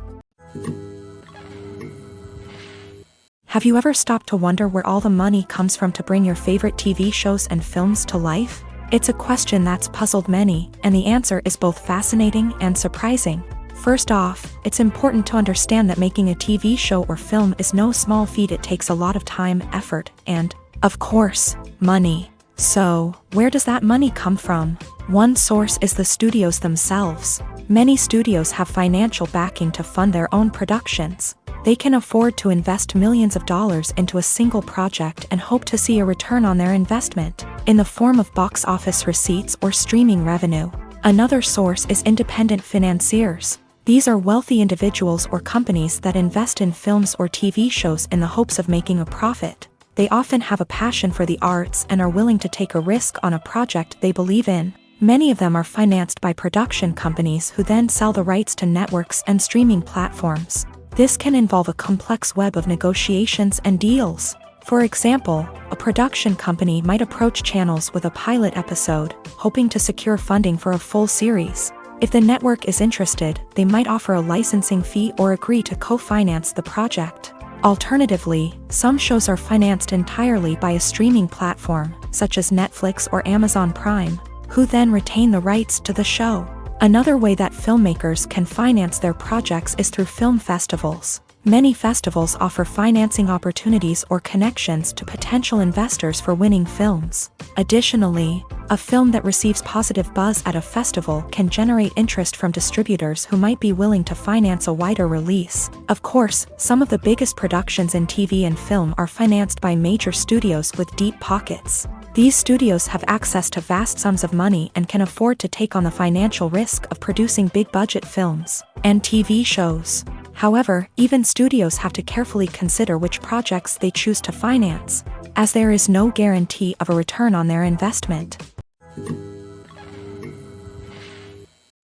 Have you ever stopped to wonder where all the money comes from to bring your favorite TV shows and films to life? It's a question that's puzzled many, and the answer is both fascinating and surprising. First off, it's important to understand that making a TV show or film is no small feat. It takes a lot of time, effort, and, of course, money. So, where does that money come from? One source is the studios themselves. Many studios have financial backing to fund their own productions. They can afford to invest millions of dollars into a single project and hope to see a return on their investment, in the form of box office receipts or streaming revenue. Another source is independent financiers. These are wealthy individuals or companies that invest in films or TV shows in the hopes of making a profit. They often have a passion for the arts and are willing to take a risk on a project they believe in. Many of them are financed by production companies who then sell the rights to networks and streaming platforms. This can involve a complex web of negotiations and deals. For example, a production company might approach channels with a pilot episode, hoping to secure funding for a full series. If the network is interested, they might offer a licensing fee or agree to co-finance the project. Alternatively, some shows are financed entirely by a streaming platform, such as Netflix or Amazon Prime, who then retain the rights to the show. Another way that filmmakers can finance their projects is through film festivals. Many festivals offer financing opportunities or connections to potential investors for winning films. Additionally, a film that receives positive buzz at a festival can generate interest from distributors who might be willing to finance a wider release. Of course, some of the biggest productions in TV and film are financed by major studios with deep pockets. These studios have access to vast sums of money and can afford to take on the financial risk of producing big-budget films and TV shows. However, even studios have to carefully consider which projects they choose to finance, as there is no guarantee of a return on their investment.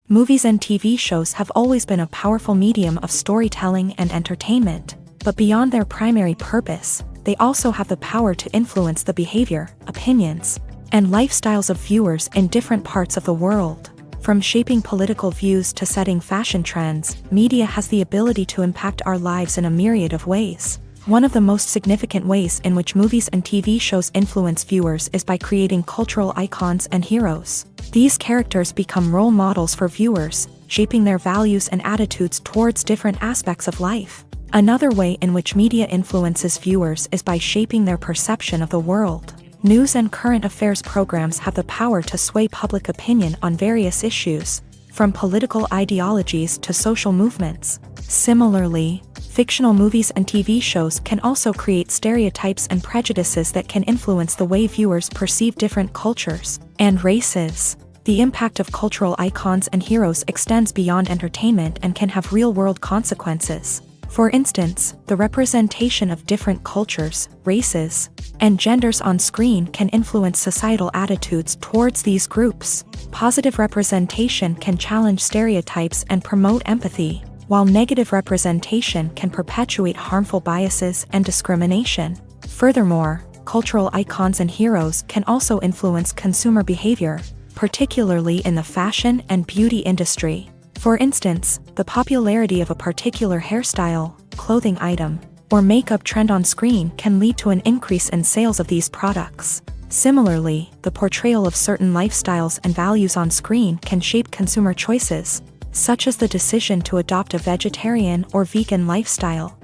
Movies and TV shows have always been a powerful medium of storytelling and entertainment, but beyond their primary purpose, they also have the power to influence the behavior, opinions, and lifestyles of viewers in different parts of the world. From shaping political views to setting fashion trends, media has the ability to impact our lives in a myriad of ways. One of the most significant ways in which movies and TV shows influence viewers is by creating cultural icons and heroes. These characters become role models for viewers, shaping their values and attitudes towards different aspects of life. Another way in which media influences viewers is by shaping their perception of the world. News and current affairs programs have the power to sway public opinion on various issues, from political ideologies to social movements. Similarly, fictional movies and TV shows can also create stereotypes and prejudices that can influence the way viewers perceive different cultures and races. The impact of cultural icons and heroes extends beyond entertainment and can have real-world consequences. For instance, the representation of different cultures, races, and genders on screen can influence societal attitudes towards these groups. Positive representation can challenge stereotypes and promote empathy, while negative representation can perpetuate harmful biases and discrimination. Furthermore, cultural icons and heroes can also influence consumer behavior, particularly in the fashion and beauty industry. For instance, the popularity of a particular hairstyle, clothing item, or makeup trend on screen can lead to an increase in sales of these products. Similarly, the portrayal of certain lifestyles and values on screen can shape consumer choices, such as the decision to adopt a vegetarian or vegan lifestyle.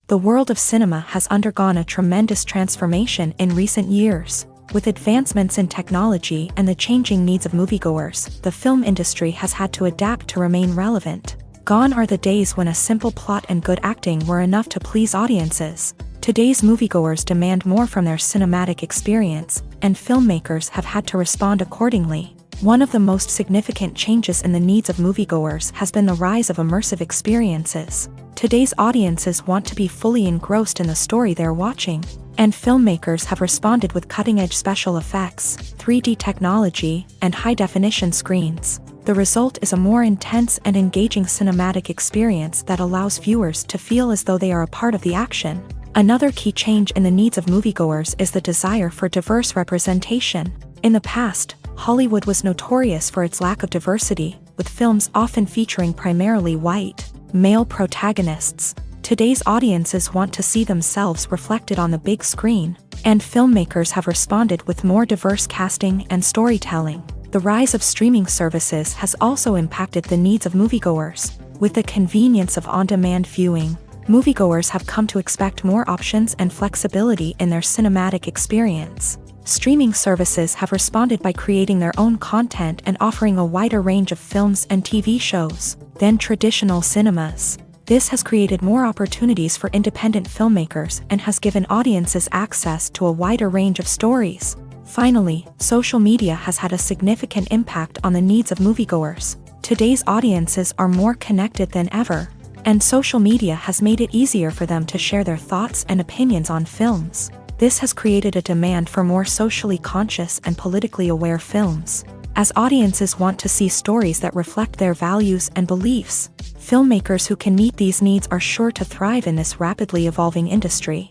The world of cinema has undergone a tremendous transformation in recent years. With advancements in technology and the changing needs of moviegoers, the film industry has had to adapt to remain relevant. Gone are the days when a simple plot and good acting were enough to please audiences. Today's moviegoers demand more from their cinematic experience, and filmmakers have had to respond accordingly. One of the most significant changes in the needs of moviegoers has been the rise of immersive experiences. Today's audiences want to be fully engrossed in the story they're watching, and filmmakers have responded with cutting-edge special effects, 3D technology, and high-definition screens. The result is a more intense and engaging cinematic experience that allows viewers to feel as though they are a part of the action. Another key change in the needs of moviegoers is the desire for diverse representation. In the past, Hollywood was notorious for its lack of diversity, with films often featuring primarily white, male protagonists. Today's audiences want to see themselves reflected on the big screen, and filmmakers have responded with more diverse casting and storytelling. The rise of streaming services has also impacted the needs of moviegoers. With the convenience of on-demand viewing, moviegoers have come to expect more options and flexibility in their cinematic experience. Streaming services have responded by creating their own content and offering a wider range of films and TV shows than traditional cinemas. This has created more opportunities for independent filmmakers and has given audiences access to a wider range of stories. Finally, social media has had a significant impact on the needs of moviegoers. Today's audiences are more connected than ever, and social media has made it easier for them to share their thoughts and opinions on films. This has created a demand for more socially conscious and politically aware films. As audiences want to see stories that reflect their values and beliefs, filmmakers who can meet these needs are sure to thrive in this rapidly evolving industry.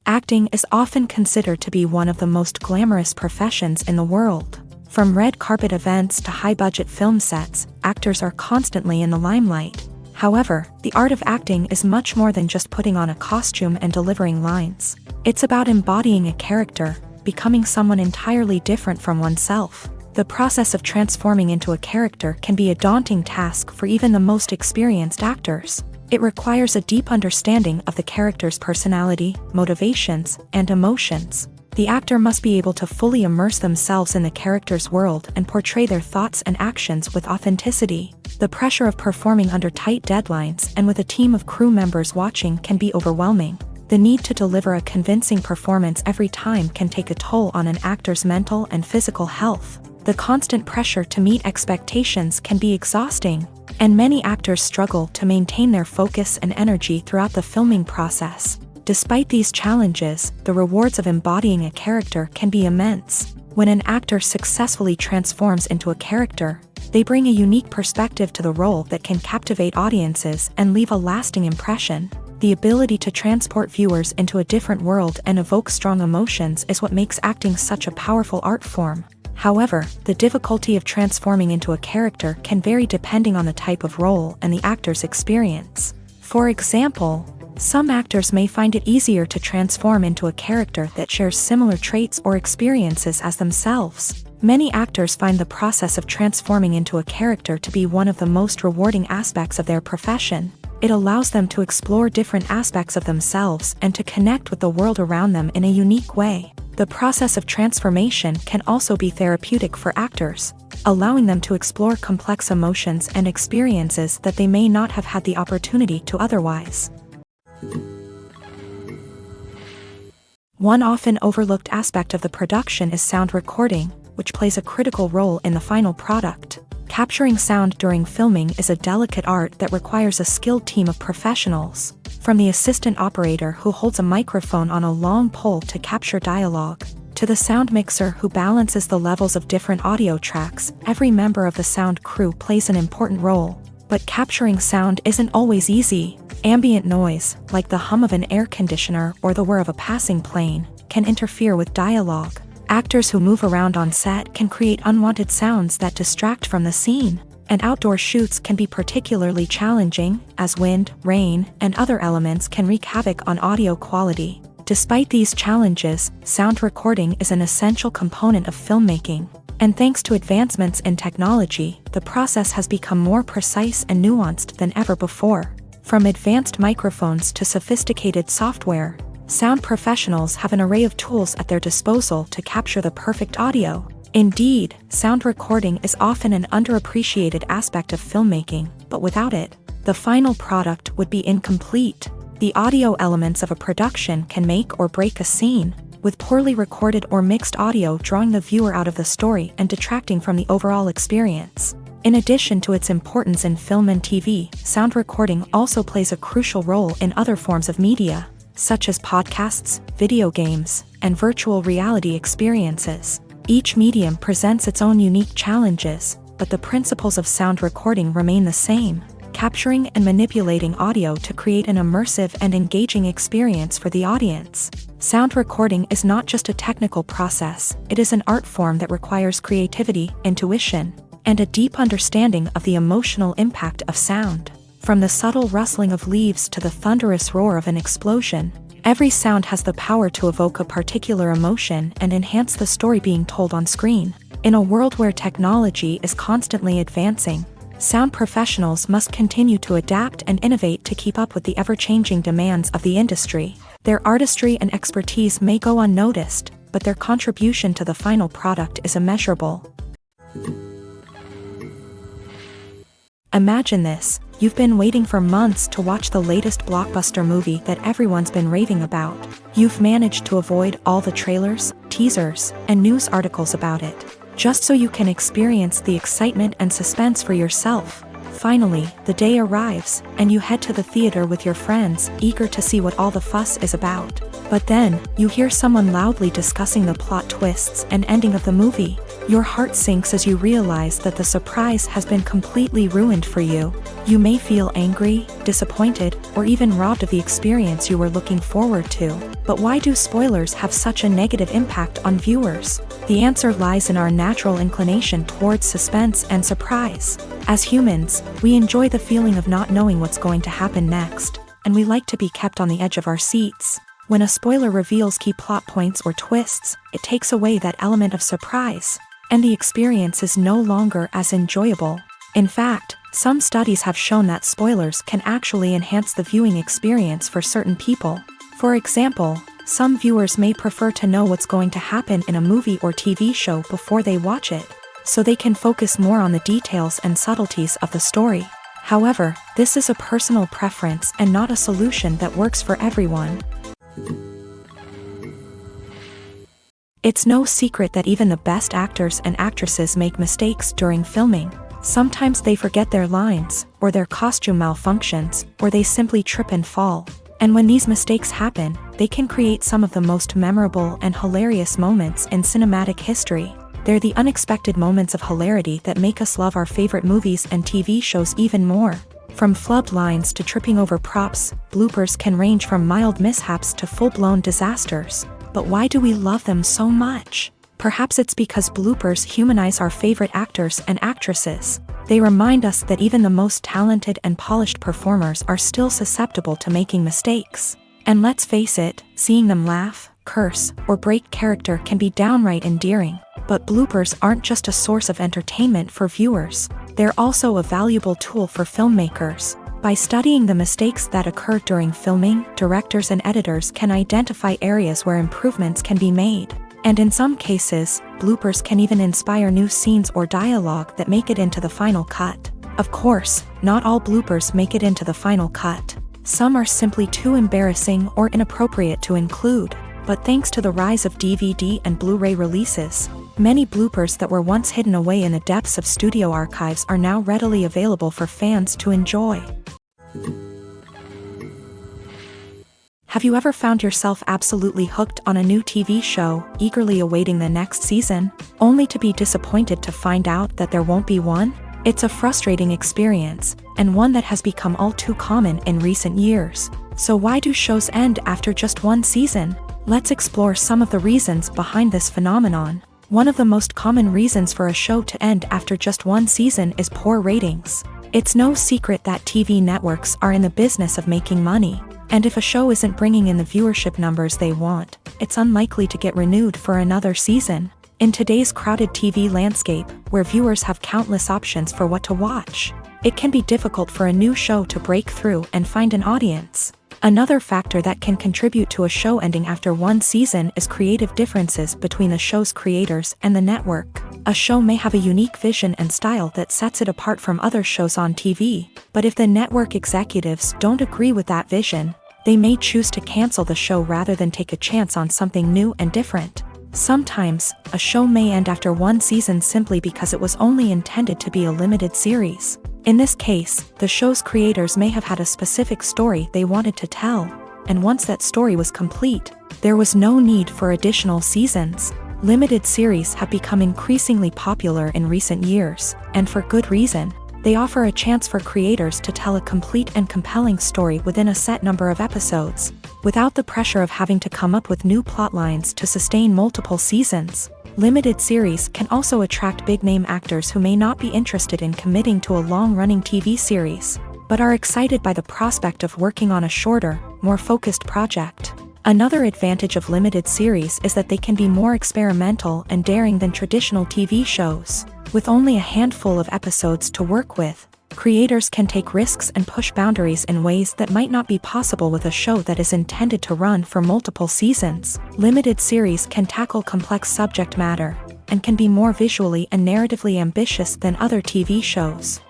Acting is often considered to be one of the most glamorous professions in the world. From red carpet events to high-budget film sets, actors are constantly in the limelight. However, the art of acting is much more than just putting on a costume and delivering lines. It's about embodying a character, becoming someone entirely different from oneself. The process of transforming into a character can be a daunting task for even the most experienced actors. It requires a deep understanding of the character's personality, motivations, and emotions. The actor must be able to fully immerse themselves in the character's world and portray their thoughts and actions with authenticity. The pressure of performing under tight deadlines and with a team of crew members watching can be overwhelming. The need to deliver a convincing performance every time can take a toll on an actor's mental and physical health. The constant pressure to meet expectations can be exhausting, and many actors struggle to maintain their focus and energy throughout the filming process. Despite these challenges, the rewards of embodying a character can be immense. When an actor successfully transforms into a character, they bring a unique perspective to the role that can captivate audiences and leave a lasting impression. The ability to transport viewers into a different world and evoke strong emotions is what makes acting such a powerful art form. However, the difficulty of transforming into a character can vary depending on the type of role and the actor's experience. For example, some actors may find it easier to transform into a character that shares similar traits or experiences as themselves. Many actors find the process of transforming into a character to be one of the most rewarding aspects of their profession. It allows them to explore different aspects of themselves and to connect with the world around them in a unique way. The process of transformation can also be therapeutic for actors, allowing them to explore complex emotions and experiences that they may not have had the opportunity to otherwise. One often overlooked aspect of the production is sound recording, which plays a critical role in the final product. Capturing sound during filming is a delicate art that requires a skilled team of professionals. From the assistant operator who holds a microphone on a long pole to capture dialogue, to the sound mixer who balances the levels of different audio tracks, every member of the sound crew plays an important role. But capturing sound isn't always easy. Ambient noise, like the hum of an air conditioner or the whir of a passing plane, can interfere with dialogue. Actors who move around on set can create unwanted sounds that distract from the scene, and outdoor shoots can be particularly challenging, as wind, rain, and other elements can wreak havoc on audio quality. Despite these challenges, sound recording is an essential component of filmmaking, and thanks to advancements in technology, the process has become more precise and nuanced than ever before. From advanced microphones to sophisticated software, sound professionals have an array of tools at their disposal to capture the perfect audio. Indeed, sound recording is often an underappreciated aspect of filmmaking, but without it, the final product would be incomplete. The audio elements of a production can make or break a scene, with poorly recorded or mixed audio drawing the viewer out of the story and detracting from the overall experience. In addition to its importance in film and TV, sound recording also plays a crucial role in other forms of media, such as podcasts, video games, and virtual reality experiences. Each medium presents its own unique challenges, but the principles of sound recording remain the same, capturing and manipulating audio to create an immersive and engaging experience for the audience. Sound recording is not just a technical process, it is an art form that requires creativity, intuition, and a deep understanding of the emotional impact of sound. From the subtle rustling of leaves to the thunderous roar of an explosion, every sound has the power to evoke a particular emotion and enhance the story being told on screen. In a world where technology is constantly advancing, sound professionals must continue to adapt and innovate to keep up with the ever-changing demands of the industry. Their artistry and expertise may go unnoticed, but their contribution to the final product is immeasurable. Imagine this. You've been waiting for months to watch the latest blockbuster movie that everyone's been raving about. You've managed to avoid all the trailers, teasers, and news articles about it, just so you can experience the excitement and suspense for yourself. Finally, the day arrives, and you head to the theater with your friends, eager to see what all the fuss is about. But then, you hear someone loudly discussing the plot twists and ending of the movie. Your heart sinks as you realize that the surprise has been completely ruined for you. You may feel angry, disappointed, or even robbed of the experience you were looking forward to. But why do spoilers have such a negative impact on viewers? The answer lies in our natural inclination towards suspense and surprise. As humans, we enjoy the feeling of not knowing what's going to happen next, and we like to be kept on the edge of our seats. When a spoiler reveals key plot points or twists, it takes away that element of surprise, and the experience is no longer as enjoyable. In fact, some studies have shown that spoilers can actually enhance the viewing experience for certain people. For example, some viewers may prefer to know what's going to happen in a movie or TV show before they watch it, so they can focus more on the details and subtleties of the story. However, this is a personal preference and not a solution that works for everyone. It's no secret that even the best actors and actresses make mistakes during filming. Sometimes they forget their lines, or their costume malfunctions, or they simply trip and fall. And when these mistakes happen, they can create some of the most memorable and hilarious moments in cinematic history. They're the unexpected moments of hilarity that make us love our favorite movies and TV shows even more. From flubbed lines to tripping over props, bloopers can range from mild mishaps to full-blown disasters. But why do we love them so much? Perhaps it's because bloopers humanize our favorite actors and actresses. They remind us that even the most talented and polished performers are still susceptible to making mistakes. And let's face it, seeing them laugh, curse, or break character can be downright endearing. But bloopers aren't just a source of entertainment for viewers. They're also a valuable tool for filmmakers. By studying the mistakes that occur during filming, directors and editors can identify areas where improvements can be made. And in some cases, bloopers can even inspire new scenes or dialogue that make it into the final cut. Of course, not all bloopers make it into the final cut. Some are simply too embarrassing or inappropriate to include. But thanks to the rise of DVD and Blu-ray releases, many bloopers that were once hidden away in the depths of studio archives are now readily available for fans to enjoy. Have you ever found yourself absolutely hooked on a new TV show, eagerly awaiting the next season, only to be disappointed to find out that there won't be one? It's a frustrating experience, and one that has become all too common in recent years. So why do shows end after just one season? Let's explore some of the reasons behind this phenomenon. One of the most common reasons for a show to end after just one season is poor ratings. It's no secret that TV networks are in the business of making money. And if a show isn't bringing in the viewership numbers they want, it's unlikely to get renewed for another season. In today's crowded TV landscape, where viewers have countless options for what to watch, it can be difficult for a new show to break through and find an audience. Another factor that can contribute to a show ending after one season is creative differences between the show's creators and the network. A show may have a unique vision and style that sets it apart from other shows on TV, but if the network executives don't agree with that vision, they may choose to cancel the show rather than take a chance on something new and different. Sometimes, a show may end after one season simply because it was only intended to be a limited series. In this case, the show's creators may have had a specific story they wanted to tell, and once that story was complete, there was no need for additional seasons. Limited series have become increasingly popular in recent years, and for good reason. They offer a chance for creators to tell a complete and compelling story within a set number of episodes, without the pressure of having to come up with new plotlines to sustain multiple seasons. Limited series can also attract big-name actors who may not be interested in committing to a long-running TV series, but are excited by the prospect of working on a shorter, more focused project. Another advantage of limited series is that they can be more experimental and daring than traditional TV shows. With only a handful of episodes to work with, creators can take risks and push boundaries in ways that might not be possible with a show that is intended to run for multiple seasons. Limited series can tackle complex subject matter, and can be more visually and narratively ambitious than other TV shows.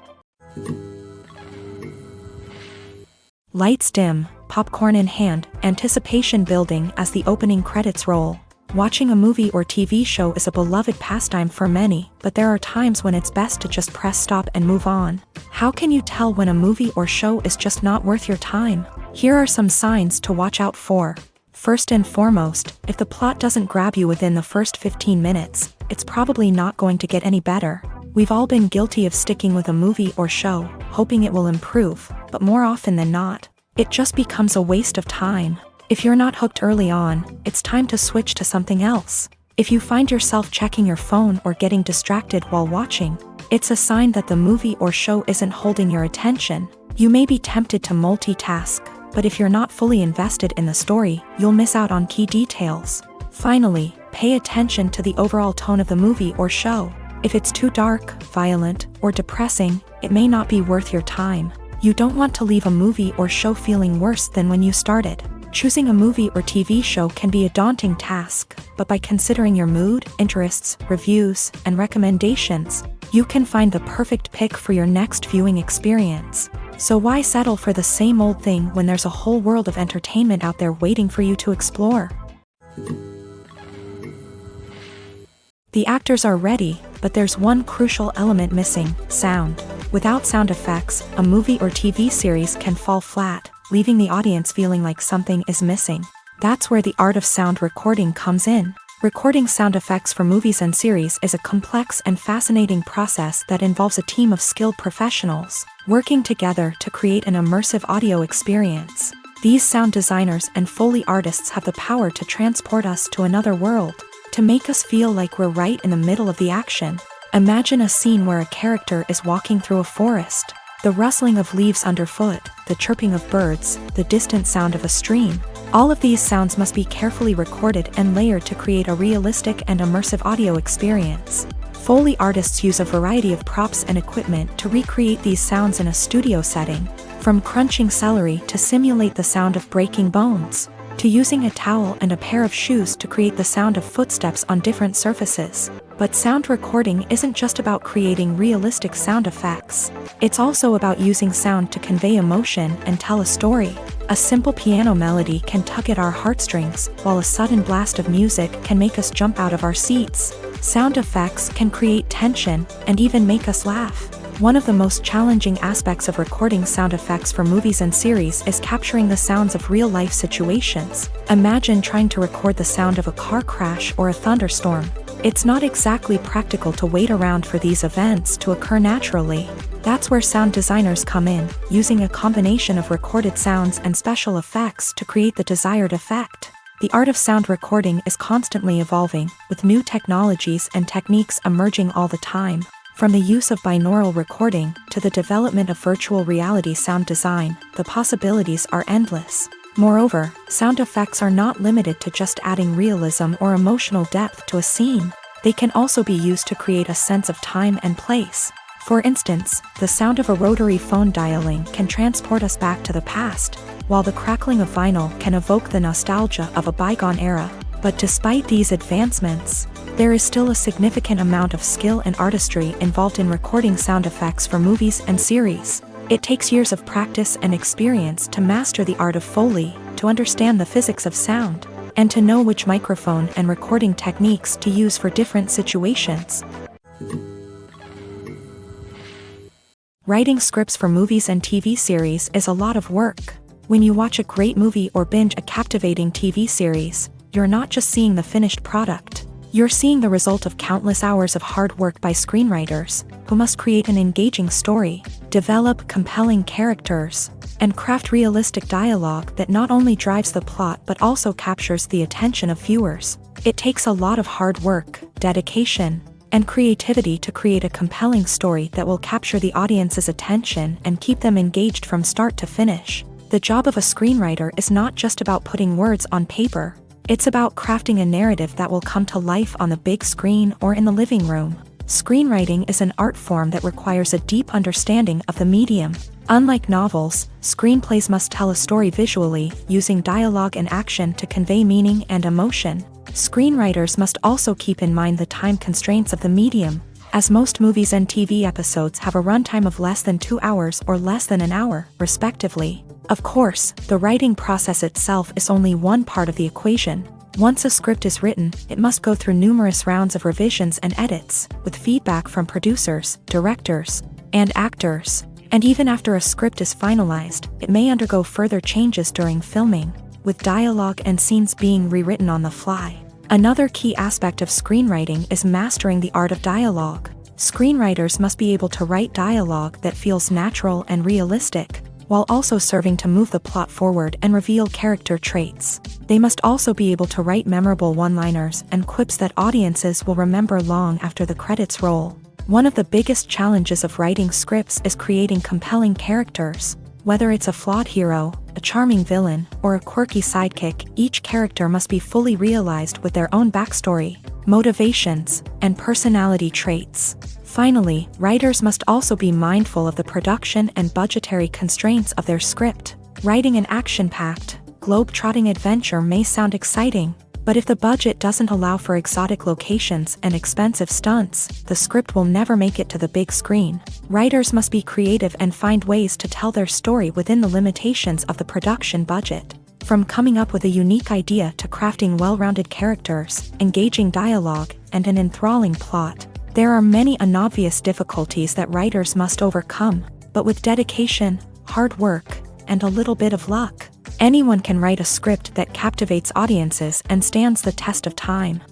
Lights dim, popcorn in hand, anticipation building as the opening credits roll. Watching a movie or TV show is a beloved pastime for many, but there are times when it's best to just press stop and move on. How can you tell when a movie or show is just not worth your time? Here are some signs to watch out for. First and foremost, if the plot doesn't grab you within the first 15 minutes, it's probably not going to get any better. We've all been guilty of sticking with a movie or show, hoping it will improve, but more often than not, it just becomes a waste of time. If you're not hooked early on, it's time to switch to something else. If you find yourself checking your phone or getting distracted while watching, it's a sign that the movie or show isn't holding your attention. You may be tempted to multitask, but if you're not fully invested in the story, you'll miss out on key details. Finally, pay attention to the overall tone of the movie or show. If it's too dark, violent, or depressing, it may not be worth your time. You don't want to leave a movie or show feeling worse than when you started. Choosing a movie or TV show can be a daunting task, but by considering your mood, interests, reviews, and recommendations, you can find the perfect pick for your next viewing experience. So why settle for the same old thing when there's a whole world of entertainment out there waiting for you to explore? The actors are ready, but there's one crucial element missing: sound. Without sound effects, a movie or TV series can fall flat, leaving the audience feeling like something is missing. That's where the art of sound recording comes in. Recording sound effects for movies and series is a complex and fascinating process that involves a team of skilled professionals working together to create an immersive audio experience. These sound designers and Foley artists have the power to transport us to another world, to make us feel like we're right in the middle of the action. Imagine a scene where a character is walking through a forest. The rustling of leaves underfoot, the chirping of birds, the distant sound of a stream. All of these sounds must be carefully recorded and layered to create a realistic and immersive audio experience. Foley artists use a variety of props and equipment to recreate these sounds in a studio setting, from crunching celery to simulate the sound of breaking bones, to using a towel and a pair of shoes to create the sound of footsteps on different surfaces. But sound recording isn't just about creating realistic sound effects. It's also about using sound to convey emotion and tell a story. A simple piano melody can tug at our heartstrings, while a sudden blast of music can make us jump out of our seats. Sound effects can create tension and even make us laugh. One of the most challenging aspects of recording sound effects for movies and series is capturing the sounds of real-life situations. Imagine trying to record the sound of a car crash or a thunderstorm. It's not exactly practical to wait around for these events to occur naturally. That's where sound designers come in, using a combination of recorded sounds and special effects to create the desired effect. The art of sound recording is constantly evolving, with new technologies and techniques emerging all the time. From the use of binaural recording to the development of virtual reality sound design, the possibilities are endless. Moreover, sound effects are not limited to just adding realism or emotional depth to a scene. They can also be used to create a sense of time and place. For instance, the sound of a rotary phone dialing can transport us back to the past, while the crackling of vinyl can evoke the nostalgia of a bygone era. But despite these advancements, there is still a significant amount of skill and artistry involved in recording sound effects for movies and series. It takes years of practice and experience to master the art of Foley, to understand the physics of sound, and to know which microphone and recording techniques to use for different situations. Writing scripts for movies and TV series is a lot of work. When you watch a great movie or binge a captivating TV series, you're not just seeing the finished product. You're seeing the result of countless hours of hard work by screenwriters, who must create an engaging story, develop compelling characters, and craft realistic dialogue that not only drives the plot but also captures the attention of viewers. It takes a lot of hard work, dedication, and creativity to create a compelling story that will capture the audience's attention and keep them engaged from start to finish. The job of a screenwriter is not just about putting words on paper. It's about crafting a narrative that will come to life on the big screen or in the living room. Screenwriting is an art form that requires a deep understanding of the medium. Unlike novels, screenplays must tell a story visually, using dialogue and action to convey meaning and emotion. Screenwriters must also keep in mind the time constraints of the medium, as most movies and TV episodes have a runtime of less than 2 hours or less than an hour, respectively. Of course, the writing process itself is only one part of the equation. Once a script is written, it must go through numerous rounds of revisions and edits, with feedback from producers, directors, and actors. And even after a script is finalized, it may undergo further changes during filming, with dialogue and scenes being rewritten on the fly. Another key aspect of screenwriting is mastering the art of dialogue. Screenwriters must be able to write dialogue that feels natural and realistic, while also serving to move the plot forward and reveal character traits. They must also be able to write memorable one-liners and quips that audiences will remember long after the credits roll. One of the biggest challenges of writing scripts is creating compelling characters. Whether it's a flawed hero, a charming villain, or a quirky sidekick, each character must be fully realized with their own backstory, motivations, and personality traits. Finally, writers must also be mindful of the production and budgetary constraints of their script. Writing an action-packed, globe-trotting adventure may sound exciting, but if the budget doesn't allow for exotic locations and expensive stunts, the script will never make it to the big screen. Writers must be creative and find ways to tell their story within the limitations of the production budget. From coming up with a unique idea to crafting well-rounded characters, engaging dialogue, and an enthralling plot, there are many unobvious difficulties that writers must overcome, but with dedication, hard work, and a little bit of luck, anyone can write a script that captivates audiences and stands the test of time.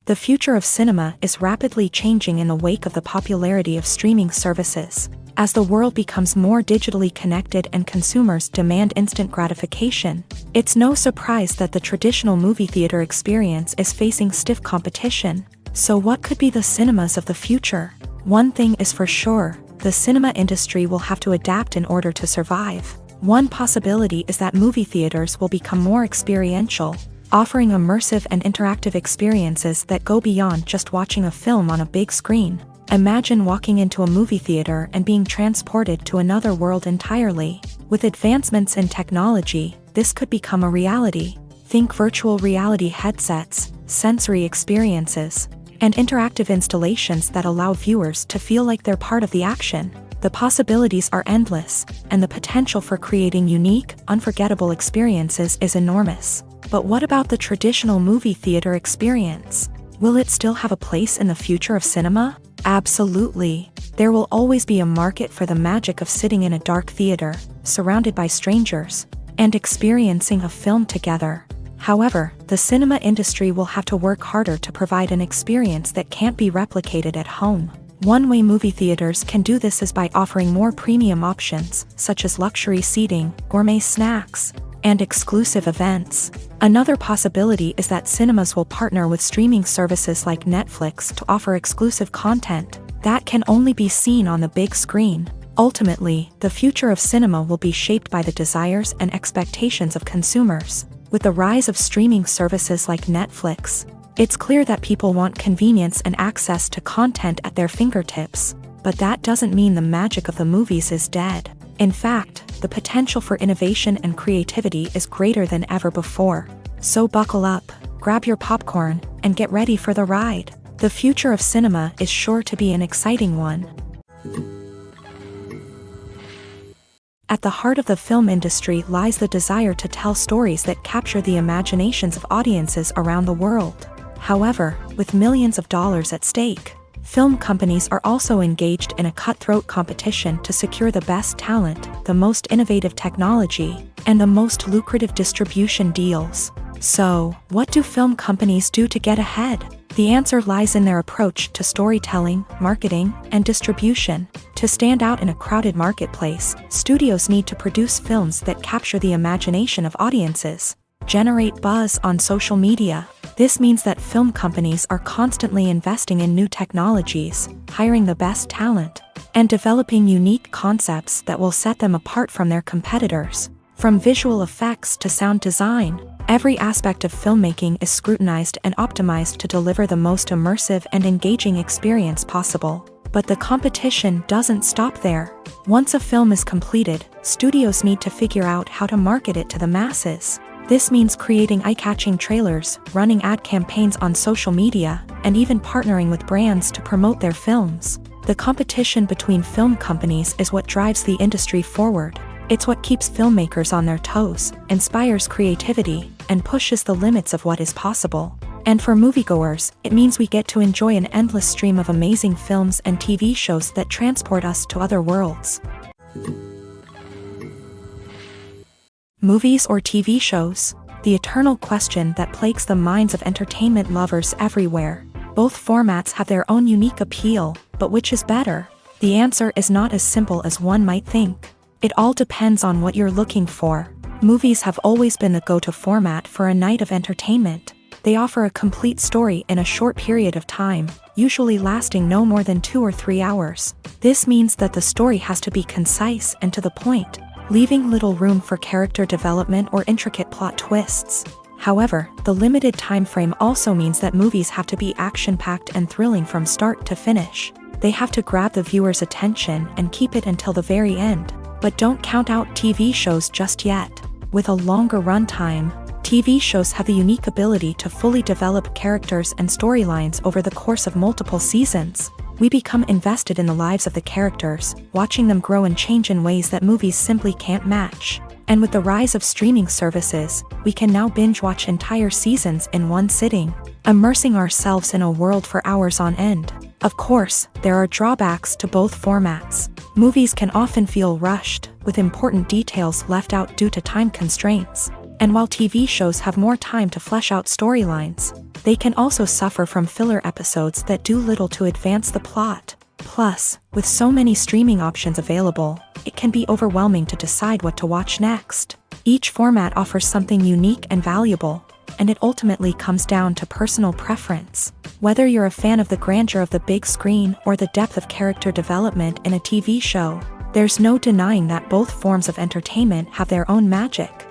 The future of cinema is rapidly changing in the wake of the popularity of streaming services. As the world becomes more digitally connected and consumers demand instant gratification, it's no surprise that the traditional movie theater experience is facing stiff competition. So what could be the cinemas of the future? One thing is for sure, the cinema industry will have to adapt in order to survive. One possibility is that movie theaters will become more experiential, offering immersive and interactive experiences that go beyond just watching a film on a big screen. Imagine walking into a movie theater and being transported to another world entirely. With advancements in technology, this could become a reality. Think virtual reality headsets, sensory experiences, and interactive installations that allow viewers to feel like they're part of the action. The possibilities are endless, and the potential for creating unique, unforgettable experiences is enormous. But what about the traditional movie theater experience? Will it still have a place in the future of cinema? Absolutely. There will always be a market for the magic of sitting in a dark theater, surrounded by strangers, and experiencing a film together. However, the cinema industry will have to work harder to provide an experience that can't be replicated at home. One way movie theaters can do this is by offering more premium options, such as luxury seating, gourmet snacks, and exclusive events. Another possibility is that cinemas will partner with streaming services like Netflix to offer exclusive content that can only be seen on the big screen. Ultimately, the future of cinema will be shaped by the desires and expectations of consumers. With the rise of streaming services like Netflix, it's clear that people want convenience and access to content at their fingertips. But that doesn't mean the magic of the movies is dead. In fact, the potential for innovation and creativity is greater than ever before. So buckle up, grab your popcorn, and get ready for the ride. The future of cinema is sure to be an exciting one. At the heart of the film industry lies the desire to tell stories that capture the imaginations of audiences around the world. However, with millions of dollars at stake, film companies are also engaged in a cutthroat competition to secure the best talent, the most innovative technology, and the most lucrative distribution deals. So, what do film companies do to get ahead? The answer lies in their approach to storytelling, marketing, and distribution. To stand out in a crowded marketplace, studios need to produce films that capture the imagination of audiences, generate buzz on social media. This means that film companies are constantly investing in new technologies, hiring the best talent, and developing unique concepts that will set them apart from their competitors. From visual effects to sound design, every aspect of filmmaking is scrutinized and optimized to deliver the most immersive and engaging experience possible. But the competition doesn't stop there. Once a film is completed, studios need to figure out how to market it to the masses. This means creating eye-catching trailers, running ad campaigns on social media, and even partnering with brands to promote their films. The competition between film companies is what drives the industry forward. It's what keeps filmmakers on their toes, inspires creativity, and pushes the limits of what is possible. And for moviegoers, it means we get to enjoy an endless stream of amazing films and TV shows that transport us to other worlds. Movies or TV shows? The eternal question that plagues the minds of entertainment lovers everywhere. Both formats have their own unique appeal, but which is better? The answer is not as simple as one might think. It all depends on what you're looking for. Movies have always been the go-to format for a night of entertainment. They offer a complete story in a short period of time, usually lasting no more than 2 or 3 hours. This means that the story has to be concise and to the point, leaving little room for character development or intricate plot twists. However, the limited time frame also means that movies have to be action-packed and thrilling from start to finish. They have to grab the viewer's attention and keep it until the very end. But don't count out TV shows just yet. With a longer runtime, TV shows have the unique ability to fully develop characters and storylines over the course of multiple seasons. We become invested in the lives of the characters, watching them grow and change in ways that movies simply can't match. And with the rise of streaming services, we can now binge-watch entire seasons in one sitting, immersing ourselves in a world for hours on end. Of course, there are drawbacks to both formats. Movies can often feel rushed, with important details left out due to time constraints. And while TV shows have more time to flesh out storylines, they can also suffer from filler episodes that do little to advance the plot. Plus, with so many streaming options available, it can be overwhelming to decide what to watch next. Each format offers something unique and valuable, and it ultimately comes down to personal preference. Whether you're a fan of the grandeur of the big screen or the depth of character development in a TV show, there's no denying that both forms of entertainment have their own magic.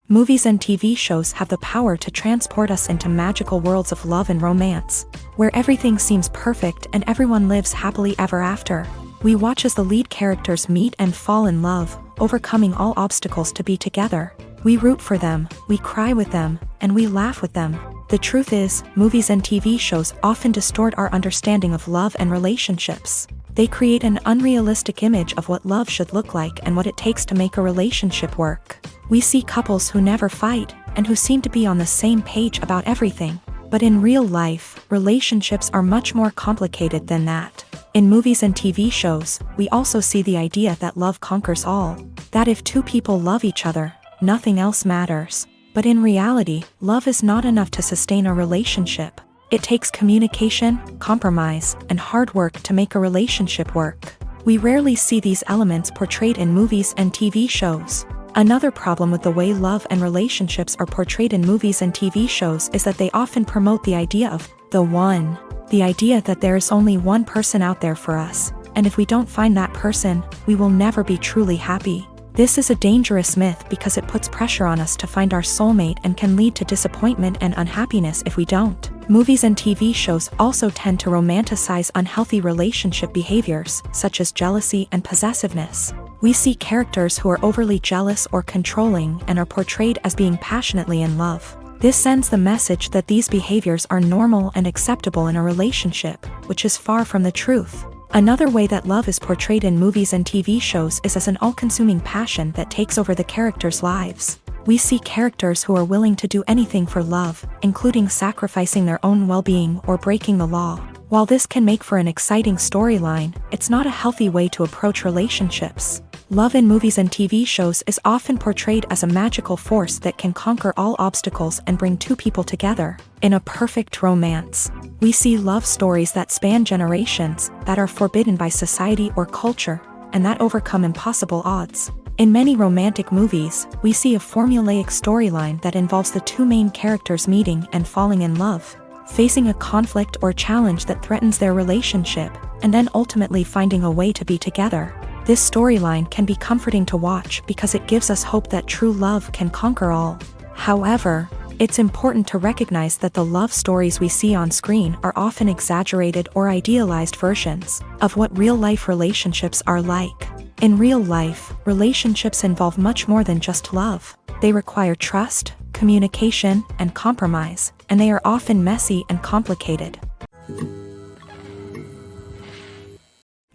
Movies and TV shows have the power to transport us into magical worlds of love and romance, where everything seems perfect and everyone lives happily ever after. We watch as the lead characters meet and fall in love, overcoming all obstacles to be together. We root for them, we cry with them, and we laugh with them. The truth is, movies and TV shows often distort our understanding of love and relationships. They create an unrealistic image of what love should look like and what it takes to make a relationship work. We see couples who never fight, and who seem to be on the same page about everything. But in real life, relationships are much more complicated than that. In movies and TV shows, we also see the idea that love conquers all. That if two people love each other, nothing else matters. But in reality, love is not enough to sustain a relationship. It takes communication, compromise, and hard work to make a relationship work. We rarely see these elements portrayed in movies and TV shows. Another problem with the way love and relationships are portrayed in movies and TV shows is that they often promote the idea of the one. The idea that there is only one person out there for us, and if we don't find that person, we will never be truly happy. This is a dangerous myth because it puts pressure on us to find our soulmate and can lead to disappointment and unhappiness if we don't. Movies and TV shows also tend to romanticize unhealthy relationship behaviors, such as jealousy and possessiveness. We see characters who are overly jealous or controlling and are portrayed as being passionately in love. This sends the message that these behaviors are normal and acceptable in a relationship, which is far from the truth. Another way that love is portrayed in movies and TV shows is as an all-consuming passion that takes over the characters' lives. We see characters who are willing to do anything for love, including sacrificing their own well-being or breaking the law. While this can make for an exciting storyline, it's not a healthy way to approach relationships. Love in movies and TV shows is often portrayed as a magical force that can conquer all obstacles and bring two people together. In a perfect romance, we see love stories that span generations, that are forbidden by society or culture, and that overcome impossible odds. In many romantic movies, we see a formulaic storyline that involves the two main characters meeting and falling in love, facing a conflict or challenge that threatens their relationship, and then ultimately finding a way to be together. This storyline can be comforting to watch because it gives us hope that true love can conquer all. However, it's important to recognize that the love stories we see on screen are often exaggerated or idealized versions of what real-life relationships are like. In real life, relationships involve much more than just love. They require trust, communication, and compromise, and they are often messy and complicated.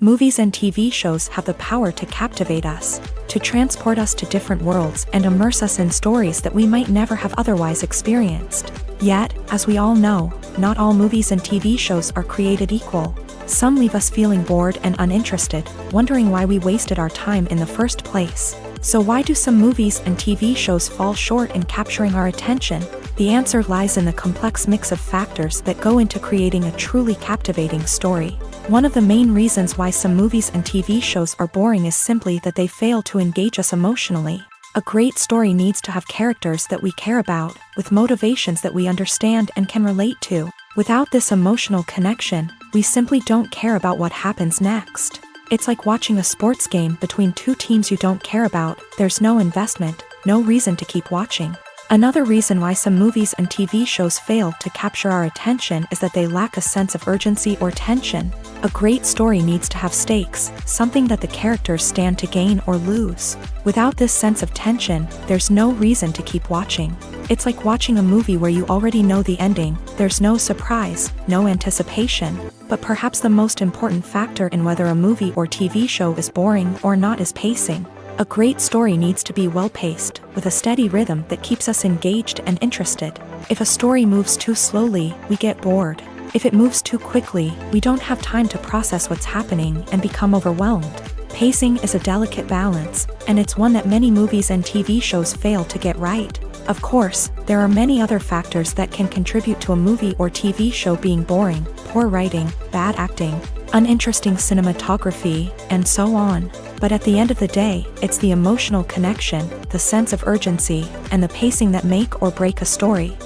Movies and TV shows have the power to captivate us, to transport us to different worlds and immerse us in stories that we might never have otherwise experienced. Yet, as we all know, not all movies and TV shows are created equal. Some leave us feeling bored and uninterested, wondering why we wasted our time in the first place. So why do some movies and TV shows fall short in capturing our attention? The answer lies in the complex mix of factors that go into creating a truly captivating story. One of the main reasons why some movies and TV shows are boring is simply that they fail to engage us emotionally. A great story needs to have characters that we care about, with motivations that we understand and can relate to. Without this emotional connection, we simply don't care about what happens next. It's like watching a sports game between two teams you don't care about. There's no investment, no reason to keep watching. Another reason why some movies and TV shows fail to capture our attention is that they lack a sense of urgency or tension. A great story needs to have stakes, something that the characters stand to gain or lose. Without this sense of tension, there's no reason to keep watching. It's like watching a movie where you already know the ending, there's no surprise, no anticipation. But perhaps the most important factor in whether a movie or TV show is boring or not is pacing. A great story needs to be well-paced, with a steady rhythm that keeps us engaged and interested. If a story moves too slowly, we get bored. If it moves too quickly, we don't have time to process what's happening and become overwhelmed. Pacing is a delicate balance, and it's one that many movies and TV shows fail to get right. Of course, there are many other factors that can contribute to a movie or TV show being boring: poor writing, bad acting, uninteresting cinematography, and so on. But at the end of the day, it's the emotional connection, the sense of urgency, and the pacing that make or break a story.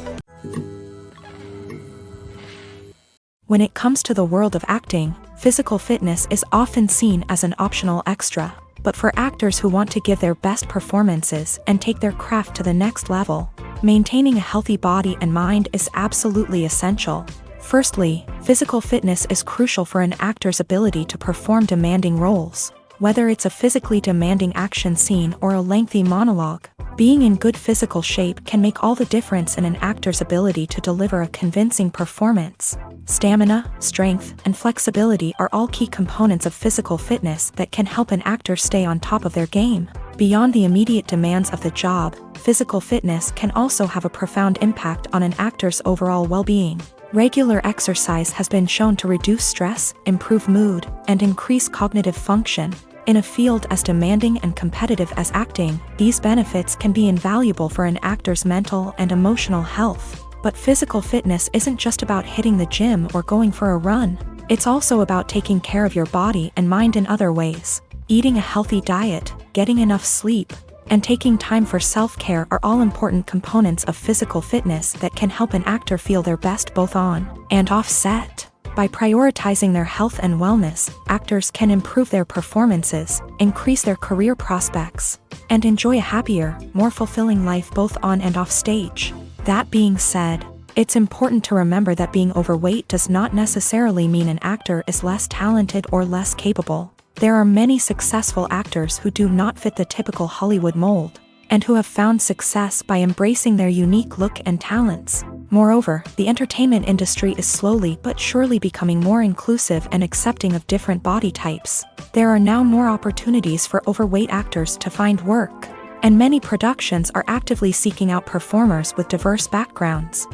When it comes to the world of acting, physical fitness is often seen as an optional extra. But for actors who want to give their best performances and take their craft to the next level, maintaining a healthy body and mind is absolutely essential. Firstly, physical fitness is crucial for an actor's ability to perform demanding roles. Whether it's a physically demanding action scene or a lengthy monologue, being in good physical shape can make all the difference in an actor's ability to deliver a convincing performance. Stamina, strength, and flexibility are all key components of physical fitness that can help an actor stay on top of their game. Beyond the immediate demands of the job, physical fitness can also have a profound impact on an actor's overall well-being. Regular exercise has been shown to reduce stress, improve mood, and increase cognitive function. In a field as demanding and competitive as acting, these benefits can be invaluable for an actor's mental and emotional health. But physical fitness isn't just about hitting the gym or going for a run. It's also about taking care of your body and mind in other ways. Eating a healthy diet, getting enough sleep, and taking time for self-care are all important components of physical fitness that can help an actor feel their best both on and off set. By prioritizing their health and wellness, actors can improve their performances, increase their career prospects, and enjoy a happier, more fulfilling life both on and off stage. That being said, it's important to remember that being overweight does not necessarily mean an actor is less talented or less capable. There are many successful actors who do not fit the typical Hollywood mold, and who have found success by embracing their unique look and talents. Moreover, the entertainment industry is slowly but surely becoming more inclusive and accepting of different body types. There are now more opportunities for overweight actors to find work, and many productions are actively seeking out performers with diverse backgrounds.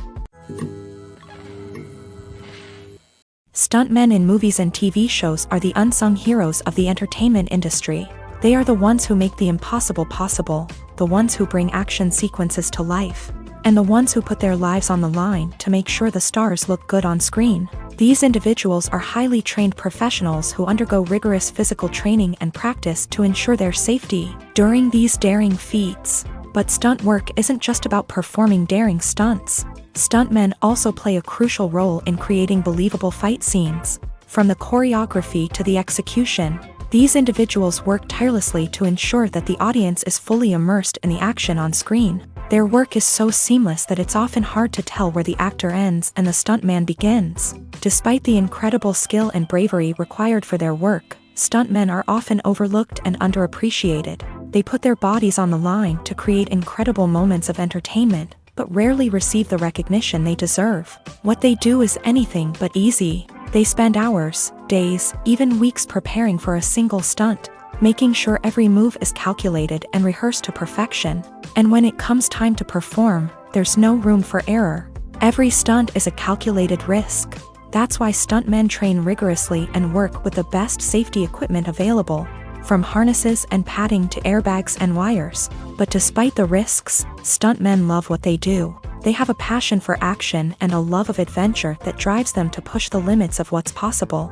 Stuntmen in movies and TV shows are the unsung heroes of the entertainment industry. They are the ones who make the impossible possible, the ones who bring action sequences to life, and the ones who put their lives on the line to make sure the stars look good on screen. These individuals are highly trained professionals who undergo rigorous physical training and practice to ensure their safety during these daring feats. But stunt work isn't just about performing daring stunts. Stuntmen also play a crucial role in creating believable fight scenes. From the choreography to the execution, these individuals work tirelessly to ensure that the audience is fully immersed in the action on screen. Their work is so seamless that it's often hard to tell where the actor ends and the stuntman begins. Despite the incredible skill and bravery required for their work, stuntmen are often overlooked and underappreciated. They put their bodies on the line to create incredible moments of entertainment, but rarely receive the recognition they deserve. What they do is anything but easy. They spend hours, days, even weeks preparing for a single stunt, making sure every move is calculated and rehearsed to perfection. And when it comes time to perform, there's no room for error. Every stunt is a calculated risk. That's why stuntmen train rigorously and work with the best safety equipment available, from harnesses and padding to airbags and wires. But despite the risks, stuntmen love what they do. They have a passion for action and a love of adventure that drives them to push the limits of what's possible.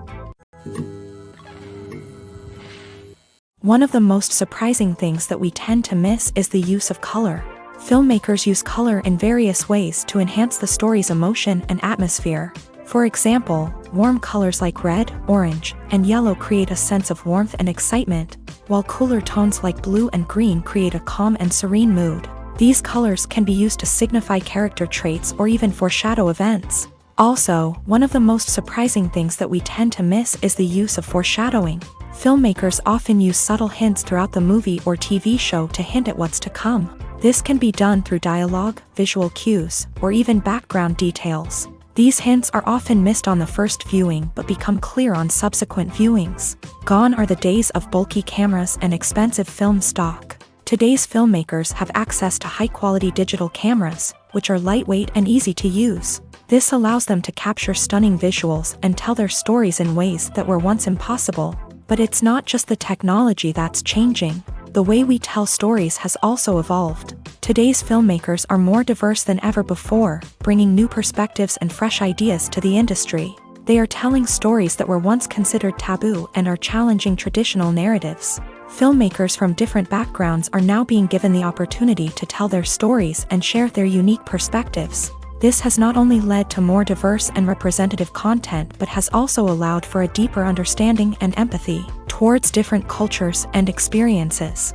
One of the most surprising things that we tend to miss is the use of color. Filmmakers use color in various ways to enhance the story's emotion and atmosphere. For example, warm colors like red, orange, and yellow create a sense of warmth and excitement, while cooler tones like blue and green create a calm and serene mood. These colors can be used to signify character traits or even foreshadow events. Also, one of the most surprising things that we tend to miss is the use of foreshadowing. Filmmakers often use subtle hints throughout the movie or TV show to hint at what's to come. This can be done through dialogue, visual cues, or even background details. These hints are often missed on the first viewing but become clear on subsequent viewings. Gone are the days of bulky cameras and expensive film stock. Today's filmmakers have access to high-quality digital cameras, which are lightweight and easy to use. This allows them to capture stunning visuals and tell their stories in ways that were once impossible. But it's not just the technology that's changing. The way we tell stories has also evolved. Today's filmmakers are more diverse than ever before, bringing new perspectives and fresh ideas to the industry. They are telling stories that were once considered taboo and are challenging traditional narratives. Filmmakers from different backgrounds are now being given the opportunity to tell their stories and share their unique perspectives. This has not only led to more diverse and representative content but has also allowed for a deeper understanding and empathy towards different cultures and experiences.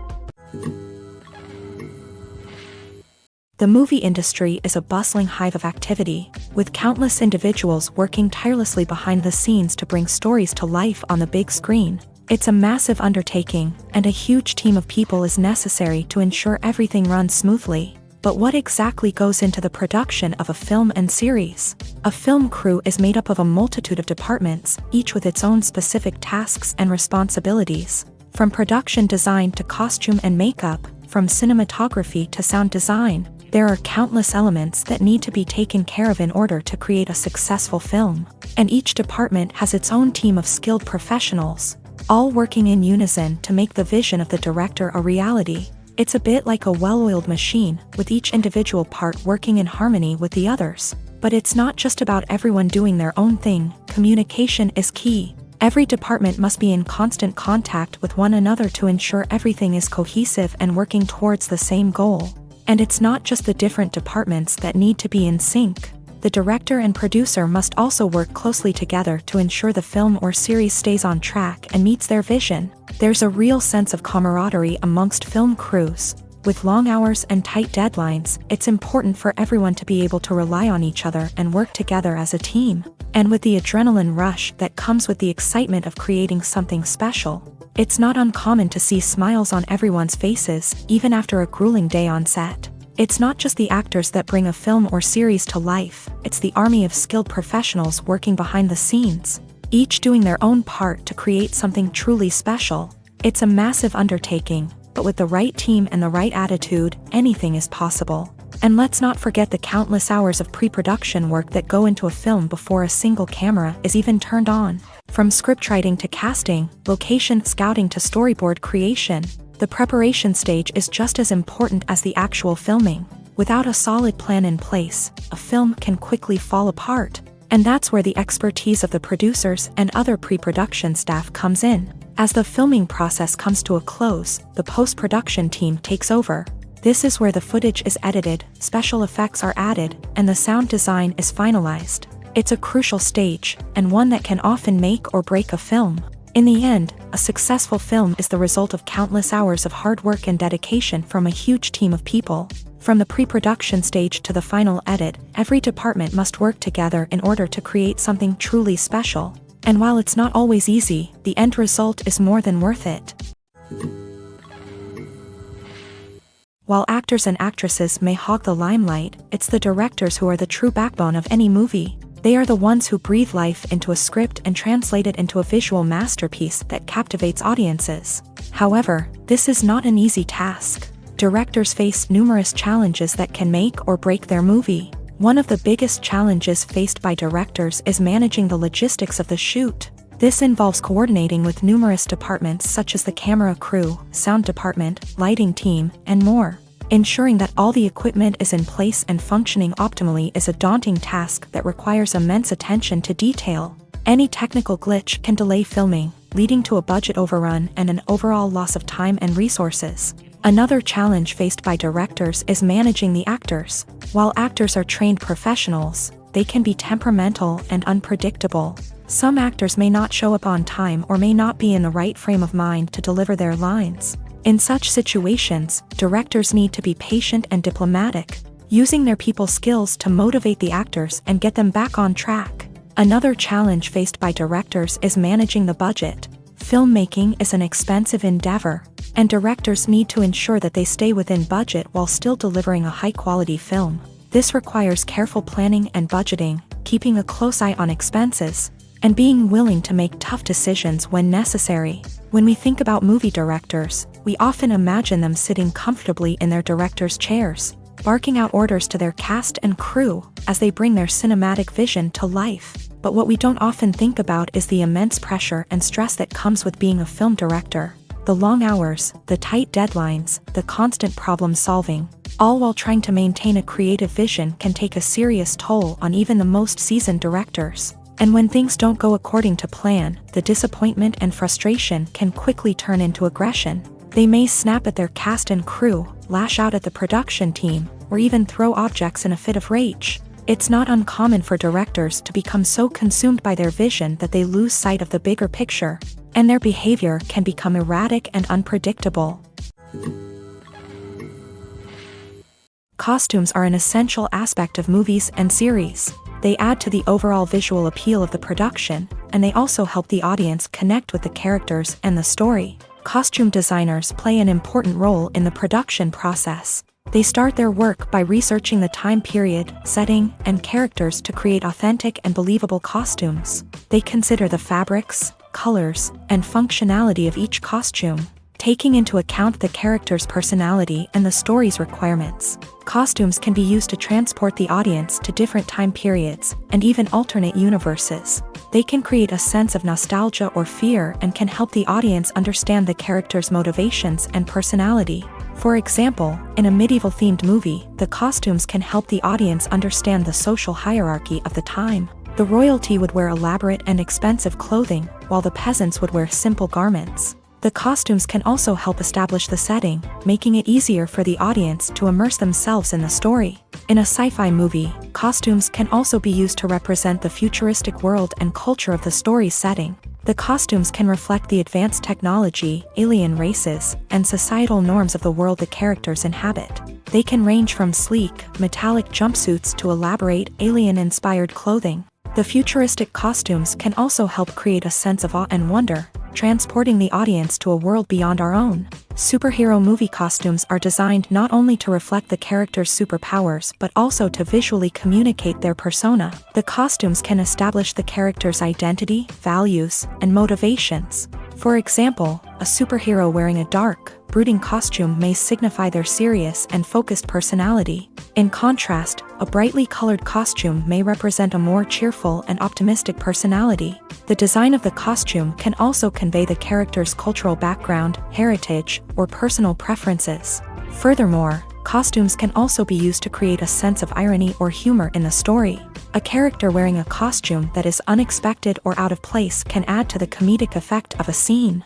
The movie industry is a bustling hive of activity, with countless individuals working tirelessly behind the scenes to bring stories to life on the big screen. It's a massive undertaking, and a huge team of people is necessary to ensure everything runs smoothly. But what exactly goes into the production of a film and series? A film crew is made up of a multitude of departments, each with its own specific tasks and responsibilities. From production design to costume and makeup, from cinematography to sound design, there are countless elements that need to be taken care of in order to create a successful film. And each department has its own team of skilled professionals, all working in unison to make the vision of the director a reality. It's a bit like a well-oiled machine, with each individual part working in harmony with the others. But it's not just about everyone doing their own thing. Communication is key. Every department must be in constant contact with one another to ensure everything is cohesive and working towards the same goal. And it's not just the different departments that need to be in sync. The director and producer must also work closely together to ensure the film or series stays on track and meets their vision. There's a real sense of camaraderie amongst film crews. With long hours and tight deadlines, it's important for everyone to be able to rely on each other and work together as a team. And with the adrenaline rush that comes with the excitement of creating something special, it's not uncommon to see smiles on everyone's faces, even after a grueling day on set. It's not just the actors that bring a film or series to life, it's the army of skilled professionals working behind the scenes, each doing their own part to create something truly special. It's a massive undertaking, but with the right team and the right attitude, anything is possible. And let's not forget the countless hours of pre-production work that go into a film before a single camera is even turned on. From scriptwriting to casting, location scouting to storyboard creation, the preparation stage is just as important as the actual filming. Without a solid plan in place, a film can quickly fall apart. And that's where the expertise of the producers and other pre-production staff comes in. As the filming process comes to a close, the post-production team takes over. This is where the footage is edited, special effects are added, and the sound design is finalized. It's a crucial stage, and one that can often make or break a film. In the end, a successful film is the result of countless hours of hard work and dedication from a huge team of people. From the pre-production stage to the final edit, every department must work together in order to create something truly special. And while it's not always easy, the end result is more than worth it. While actors and actresses may hog the limelight, it's the directors who are the true backbone of any movie. They are the ones who breathe life into a script and translate it into a visual masterpiece that captivates audiences. However, this is not an easy task. Directors face numerous challenges that can make or break their movie. One of the biggest challenges faced by directors is managing the logistics of the shoot. This involves coordinating with numerous departments such as the camera crew, sound department, lighting team, and more. Ensuring that all the equipment is in place and functioning optimally is a daunting task that requires immense attention to detail. Any technical glitch can delay filming, leading to a budget overrun and an overall loss of time and resources. Another challenge faced by directors is managing the actors. While actors are trained professionals, they can be temperamental and unpredictable. Some actors may not show up on time or may not be in the right frame of mind to deliver their lines. In such situations, directors need to be patient and diplomatic, using their people skills to motivate the actors and get them back on track. Another challenge faced by directors is managing the budget. Filmmaking is an expensive endeavor, and directors need to ensure that they stay within budget while still delivering a high-quality film. This requires careful planning and budgeting, keeping a close eye on expenses, and being willing to make tough decisions when necessary. When we think about movie directors, we often imagine them sitting comfortably in their director's chairs, barking out orders to their cast and crew as they bring their cinematic vision to life. But what we don't often think about is the immense pressure and stress that comes with being a film director. The long hours, the tight deadlines, the constant problem solving, all while trying to maintain a creative vision can take a serious toll on even the most seasoned directors. And when things don't go according to plan, the disappointment and frustration can quickly turn into aggression. They may snap at their cast and crew, lash out at the production team, or even throw objects in a fit of rage. It's not uncommon for directors to become so consumed by their vision that they lose sight of the bigger picture, and their behavior can become erratic and unpredictable. Costumes are an essential aspect of movies and series. They add to the overall visual appeal of the production, and they also help the audience connect with the characters and the story. Costume designers play an important role in the production process. They start their work by researching the time period, setting, and characters to create authentic and believable costumes. They consider the fabrics, colors, and functionality of each costume, taking into account the character's personality and the story's requirements. Costumes can be used to transport the audience to different time periods and even alternate universes. They can create a sense of nostalgia or fear and can help the audience understand the character's motivations and personality. For example, in a medieval-themed movie, the costumes can help the audience understand the social hierarchy of the time. The royalty would wear elaborate and expensive clothing, while the peasants would wear simple garments. The costumes can also help establish the setting, making it easier for the audience to immerse themselves in the story. In a sci-fi movie, costumes can also be used to represent the futuristic world and culture of the story's setting. The costumes can reflect the advanced technology, alien races, and societal norms of the world the characters inhabit. They can range from sleek, metallic jumpsuits to elaborate, alien-inspired clothing. The futuristic costumes can also help create a sense of awe and wonder, transporting the audience to a world beyond our own. Superhero movie costumes are designed not only to reflect the character's superpowers but also to visually communicate their persona. The costumes can establish the character's identity, values, and motivations. For example, a superhero wearing a dark, brooding costume may signify their serious and focused personality. In contrast, a brightly colored costume may represent a more cheerful and optimistic personality. The design of the costume can also convey the character's cultural background, heritage, or personal preferences. Furthermore, costumes can also be used to create a sense of irony or humor in the story. A character wearing a costume that is unexpected or out of place can add to the comedic effect of a scene.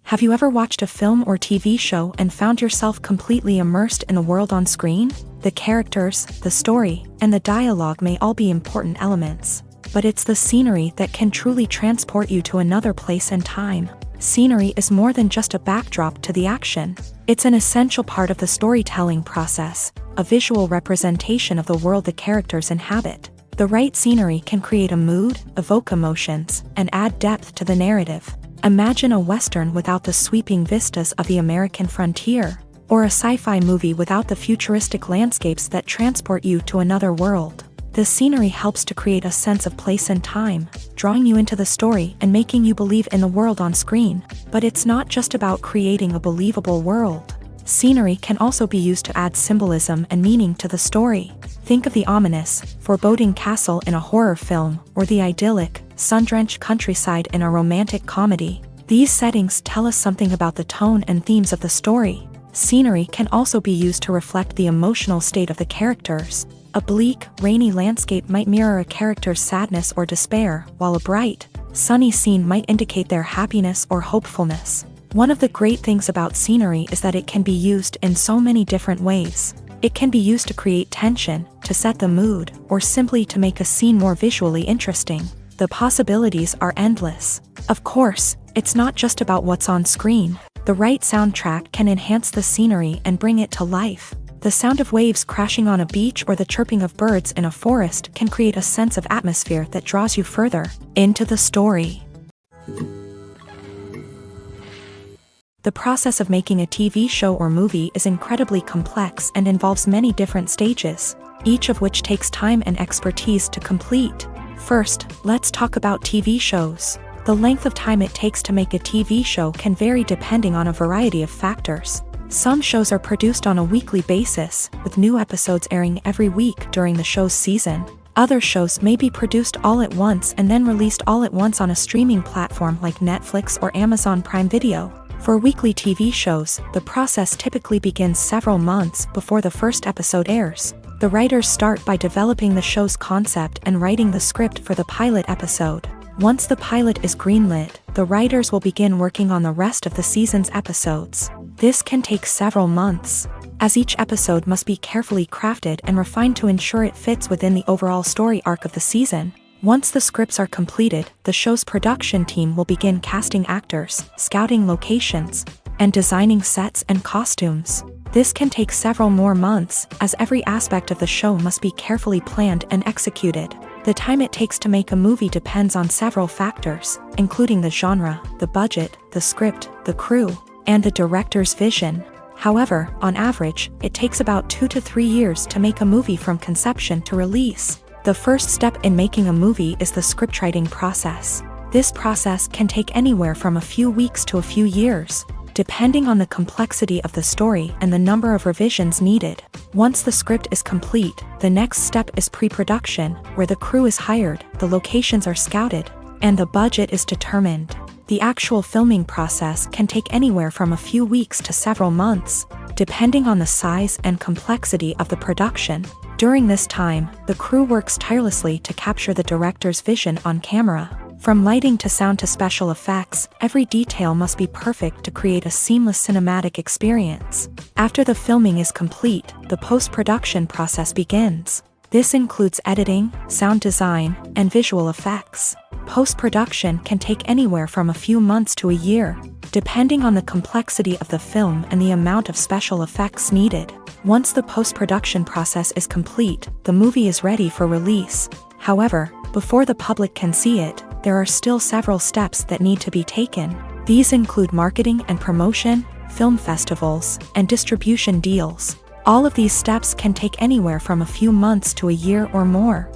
Have you ever watched a film or TV show and found yourself completely immersed in the world on screen? The characters, the story, and the dialogue may all be important elements, but it's the scenery that can truly transport you to another place and time. Scenery is more than just a backdrop to the action. It's an essential part of the storytelling process, a visual representation of the world the characters inhabit. The right scenery can create a mood, evoke emotions, and add depth to the narrative. Imagine a Western without the sweeping vistas of the American frontier, or a sci-fi movie without the futuristic landscapes that transport you to another world. The scenery helps to create a sense of place and time, drawing you into the story and making you believe in the world on screen. But it's not just about creating a believable world. Scenery can also be used to add symbolism and meaning to the story. Think of the ominous, foreboding castle in a horror film, or the idyllic, sun-drenched countryside in a romantic comedy. These settings tell us something about the tone and themes of the story. Scenery can also be used to reflect the emotional state of the characters. A bleak, rainy landscape might mirror a character's sadness or despair, while a bright, sunny scene might indicate their happiness or hopefulness. One of the great things about scenery is that it can be used in so many different ways. It can be used to create tension, to set the mood, or simply to make a scene more visually interesting. The possibilities are endless. Of course, it's not just about what's on screen. The right soundtrack can enhance the scenery and bring it to life. The sound of waves crashing on a beach or the chirping of birds in a forest can create a sense of atmosphere that draws you further into the story. The process of making a TV show or movie is incredibly complex and involves many different stages, each of which takes time and expertise to complete. First, let's talk about TV shows. The length of time it takes to make a TV show can vary depending on a variety of factors. Some shows are produced on a weekly basis, with new episodes airing every week during the show's season. Other shows may be produced all at once and then released all at once on a streaming platform like Netflix or Amazon Prime Video. For weekly TV shows, the process typically begins several months before the first episode airs. The writers start by developing the show's concept and writing the script for the pilot episode. Once the pilot is greenlit, the writers will begin working on the rest of the season's episodes. This can take several months, as each episode must be carefully crafted and refined to ensure it fits within the overall story arc of the season. Once the scripts are completed, the show's production team will begin casting actors, scouting locations, and designing sets and costumes. This can take several more months, as every aspect of the show must be carefully planned and executed. The time it takes to make a movie depends on several factors, including the genre, the budget, the script, the crew, and the director's vision. However, on average, it takes about 2 to 3 years to make a movie from conception to release. The first step in making a movie is the scriptwriting process. This process can take anywhere from a few weeks to a few years, depending on the complexity of the story and the number of revisions needed. Once the script is complete, the next step is pre-production, where the crew is hired, the locations are scouted, and the budget is determined. The actual filming process can take anywhere from a few weeks to several months, depending on the size and complexity of the production. During this time, the crew works tirelessly to capture the director's vision on camera. From lighting to sound to special effects, every detail must be perfect to create a seamless cinematic experience. After the filming is complete, the post-production process begins. This includes editing, sound design, and visual effects. Post-production can take anywhere from a few months to a year, depending on the complexity of the film and the amount of special effects needed. Once the post-production process is complete, the movie is ready for release. However, before the public can see it, there are still several steps that need to be taken. These include marketing and promotion, film festivals, and distribution deals. All of these steps can take anywhere from a few months to a year or more.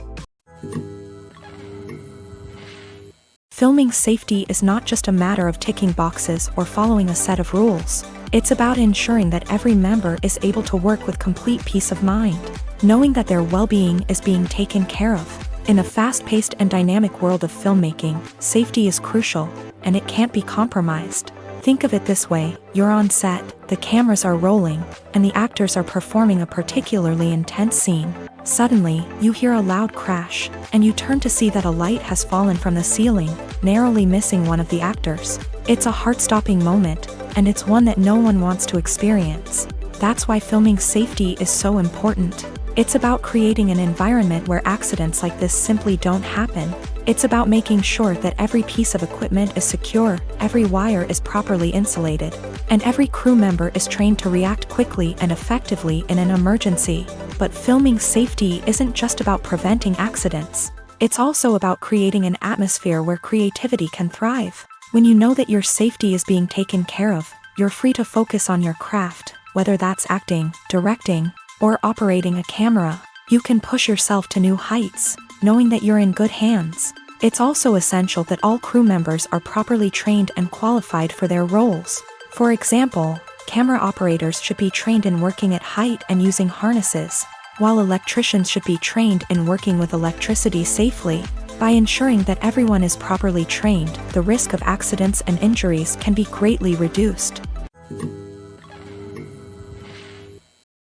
Filming safety is not just a matter of ticking boxes or following a set of rules. It's about ensuring that every member is able to work with complete peace of mind, knowing that their well-being is being taken care of. In a fast-paced and dynamic world of filmmaking, safety is crucial, and it can't be compromised. Think of it this way: you're on set, the cameras are rolling, and the actors are performing a particularly intense scene. Suddenly, you hear a loud crash, and you turn to see that a light has fallen from the ceiling, narrowly missing one of the actors. It's a heart-stopping moment, and it's one that no one wants to experience. That's why filming safety is so important. It's about creating an environment where accidents like this simply don't happen. It's about making sure that every piece of equipment is secure, every wire is properly insulated, and every crew member is trained to react quickly and effectively in an emergency. But filming safety isn't just about preventing accidents. It's also about creating an atmosphere where creativity can thrive. When you know that your safety is being taken care of, you're free to focus on your craft, whether that's acting, directing, or operating a camera. You can push yourself to new heights, knowing that you're in good hands. It's also essential that all crew members are properly trained and qualified for their roles. For example, camera operators should be trained in working at height and using harnesses, while electricians should be trained in working with electricity safely. By ensuring that everyone is properly trained, the risk of accidents and injuries can be greatly reduced.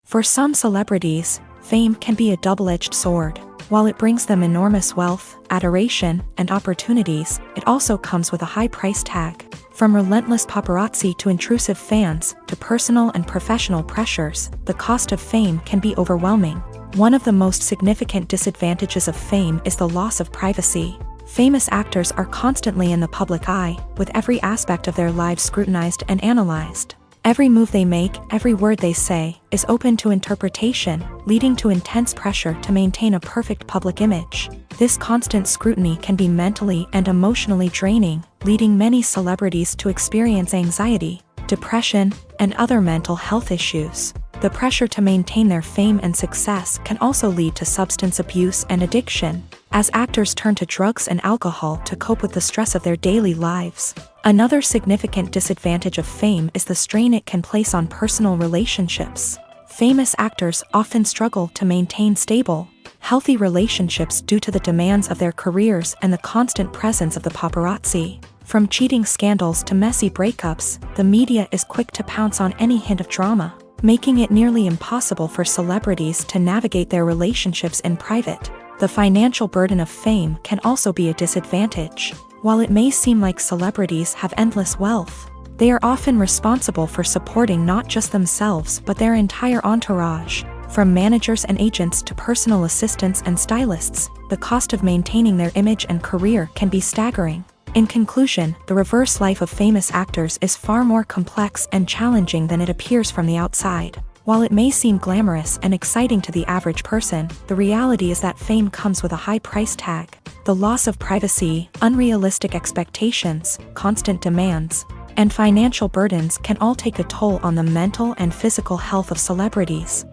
For some celebrities, fame can be a double-edged sword. While it brings them enormous wealth, adoration, and opportunities, it also comes with a high price tag. From relentless paparazzi to intrusive fans, to personal and professional pressures, the cost of fame can be overwhelming. One of the most significant disadvantages of fame is the loss of privacy. Famous actors are constantly in the public eye, with every aspect of their lives scrutinized and analyzed. Every move they make, every word they say, is open to interpretation, leading to intense pressure to maintain a perfect public image. This constant scrutiny can be mentally and emotionally draining, leading many celebrities to experience anxiety, depression, and other mental health issues. The pressure to maintain their fame and success can also lead to substance abuse and addiction, as actors turn to drugs and alcohol to cope with the stress of their daily lives. Another significant disadvantage of fame is the strain it can place on personal relationships. Famous actors often struggle to maintain stable, healthy relationships due to the demands of their careers and the constant presence of the paparazzi. From cheating scandals to messy breakups, the media is quick to pounce on any hint of drama, making it nearly impossible for celebrities to navigate their relationships in private. The financial burden of fame can also be a disadvantage. While it may seem like celebrities have endless wealth, they are often responsible for supporting not just themselves but their entire entourage. From managers and agents to personal assistants and stylists, the cost of maintaining their image and career can be staggering. In conclusion, the reverse life of famous actors is far more complex and challenging than it appears from the outside. While it may seem glamorous and exciting to the average person, the reality is that fame comes with a high price tag. The loss of privacy, unrealistic expectations, constant demands, and financial burdens can all take a toll on the mental and physical health of celebrities.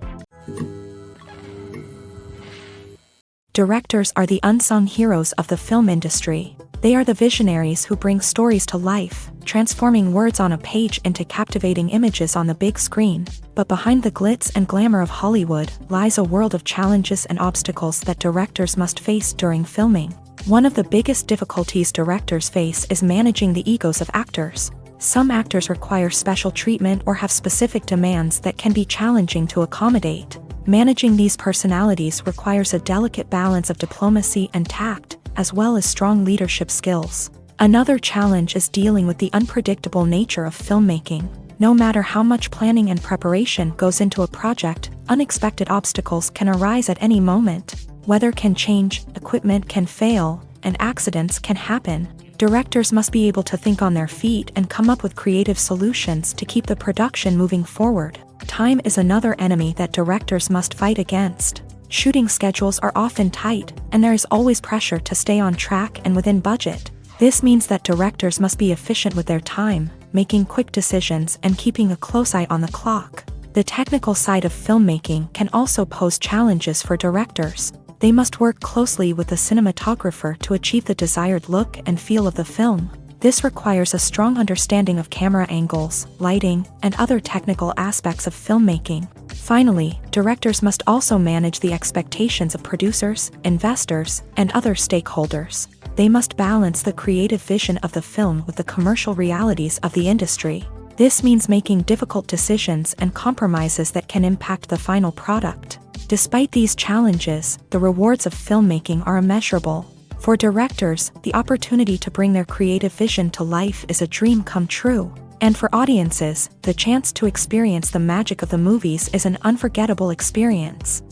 Directors are the unsung heroes of the film industry. They are the visionaries who bring stories to life, transforming words on a page into captivating images on the big screen. But behind the glitz and glamour of Hollywood lies a world of challenges and obstacles that directors must face during filming. One of the biggest difficulties directors face is managing the egos of actors. Some actors require special treatment or have specific demands that can be challenging to accommodate. Managing these personalities requires a delicate balance of diplomacy and tact, as well as strong leadership skills. Another challenge is dealing with the unpredictable nature of filmmaking. No matter how much planning and preparation goes into a project, unexpected obstacles can arise at any moment. Weather can change, equipment can fail, and accidents can happen. Directors must be able to think on their feet and come up with creative solutions to keep the production moving forward. Time is another enemy that directors must fight against. Shooting schedules are often tight, and there is always pressure to stay on track and within budget. This means that directors must be efficient with their time, making quick decisions and keeping a close eye on the clock. The technical side of filmmaking can also pose challenges for directors. They must work closely with the cinematographer to achieve the desired look and feel of the film. This requires a strong understanding of camera angles, lighting, and other technical aspects of filmmaking. Finally, directors must also manage the expectations of producers, investors, and other stakeholders. They must balance the creative vision of the film with the commercial realities of the industry. This means making difficult decisions and compromises that can impact the final product. Despite these challenges, the rewards of filmmaking are immeasurable. For directors, the opportunity to bring their creative vision to life is a dream come true. And for audiences, the chance to experience the magic of the movies is an unforgettable experience.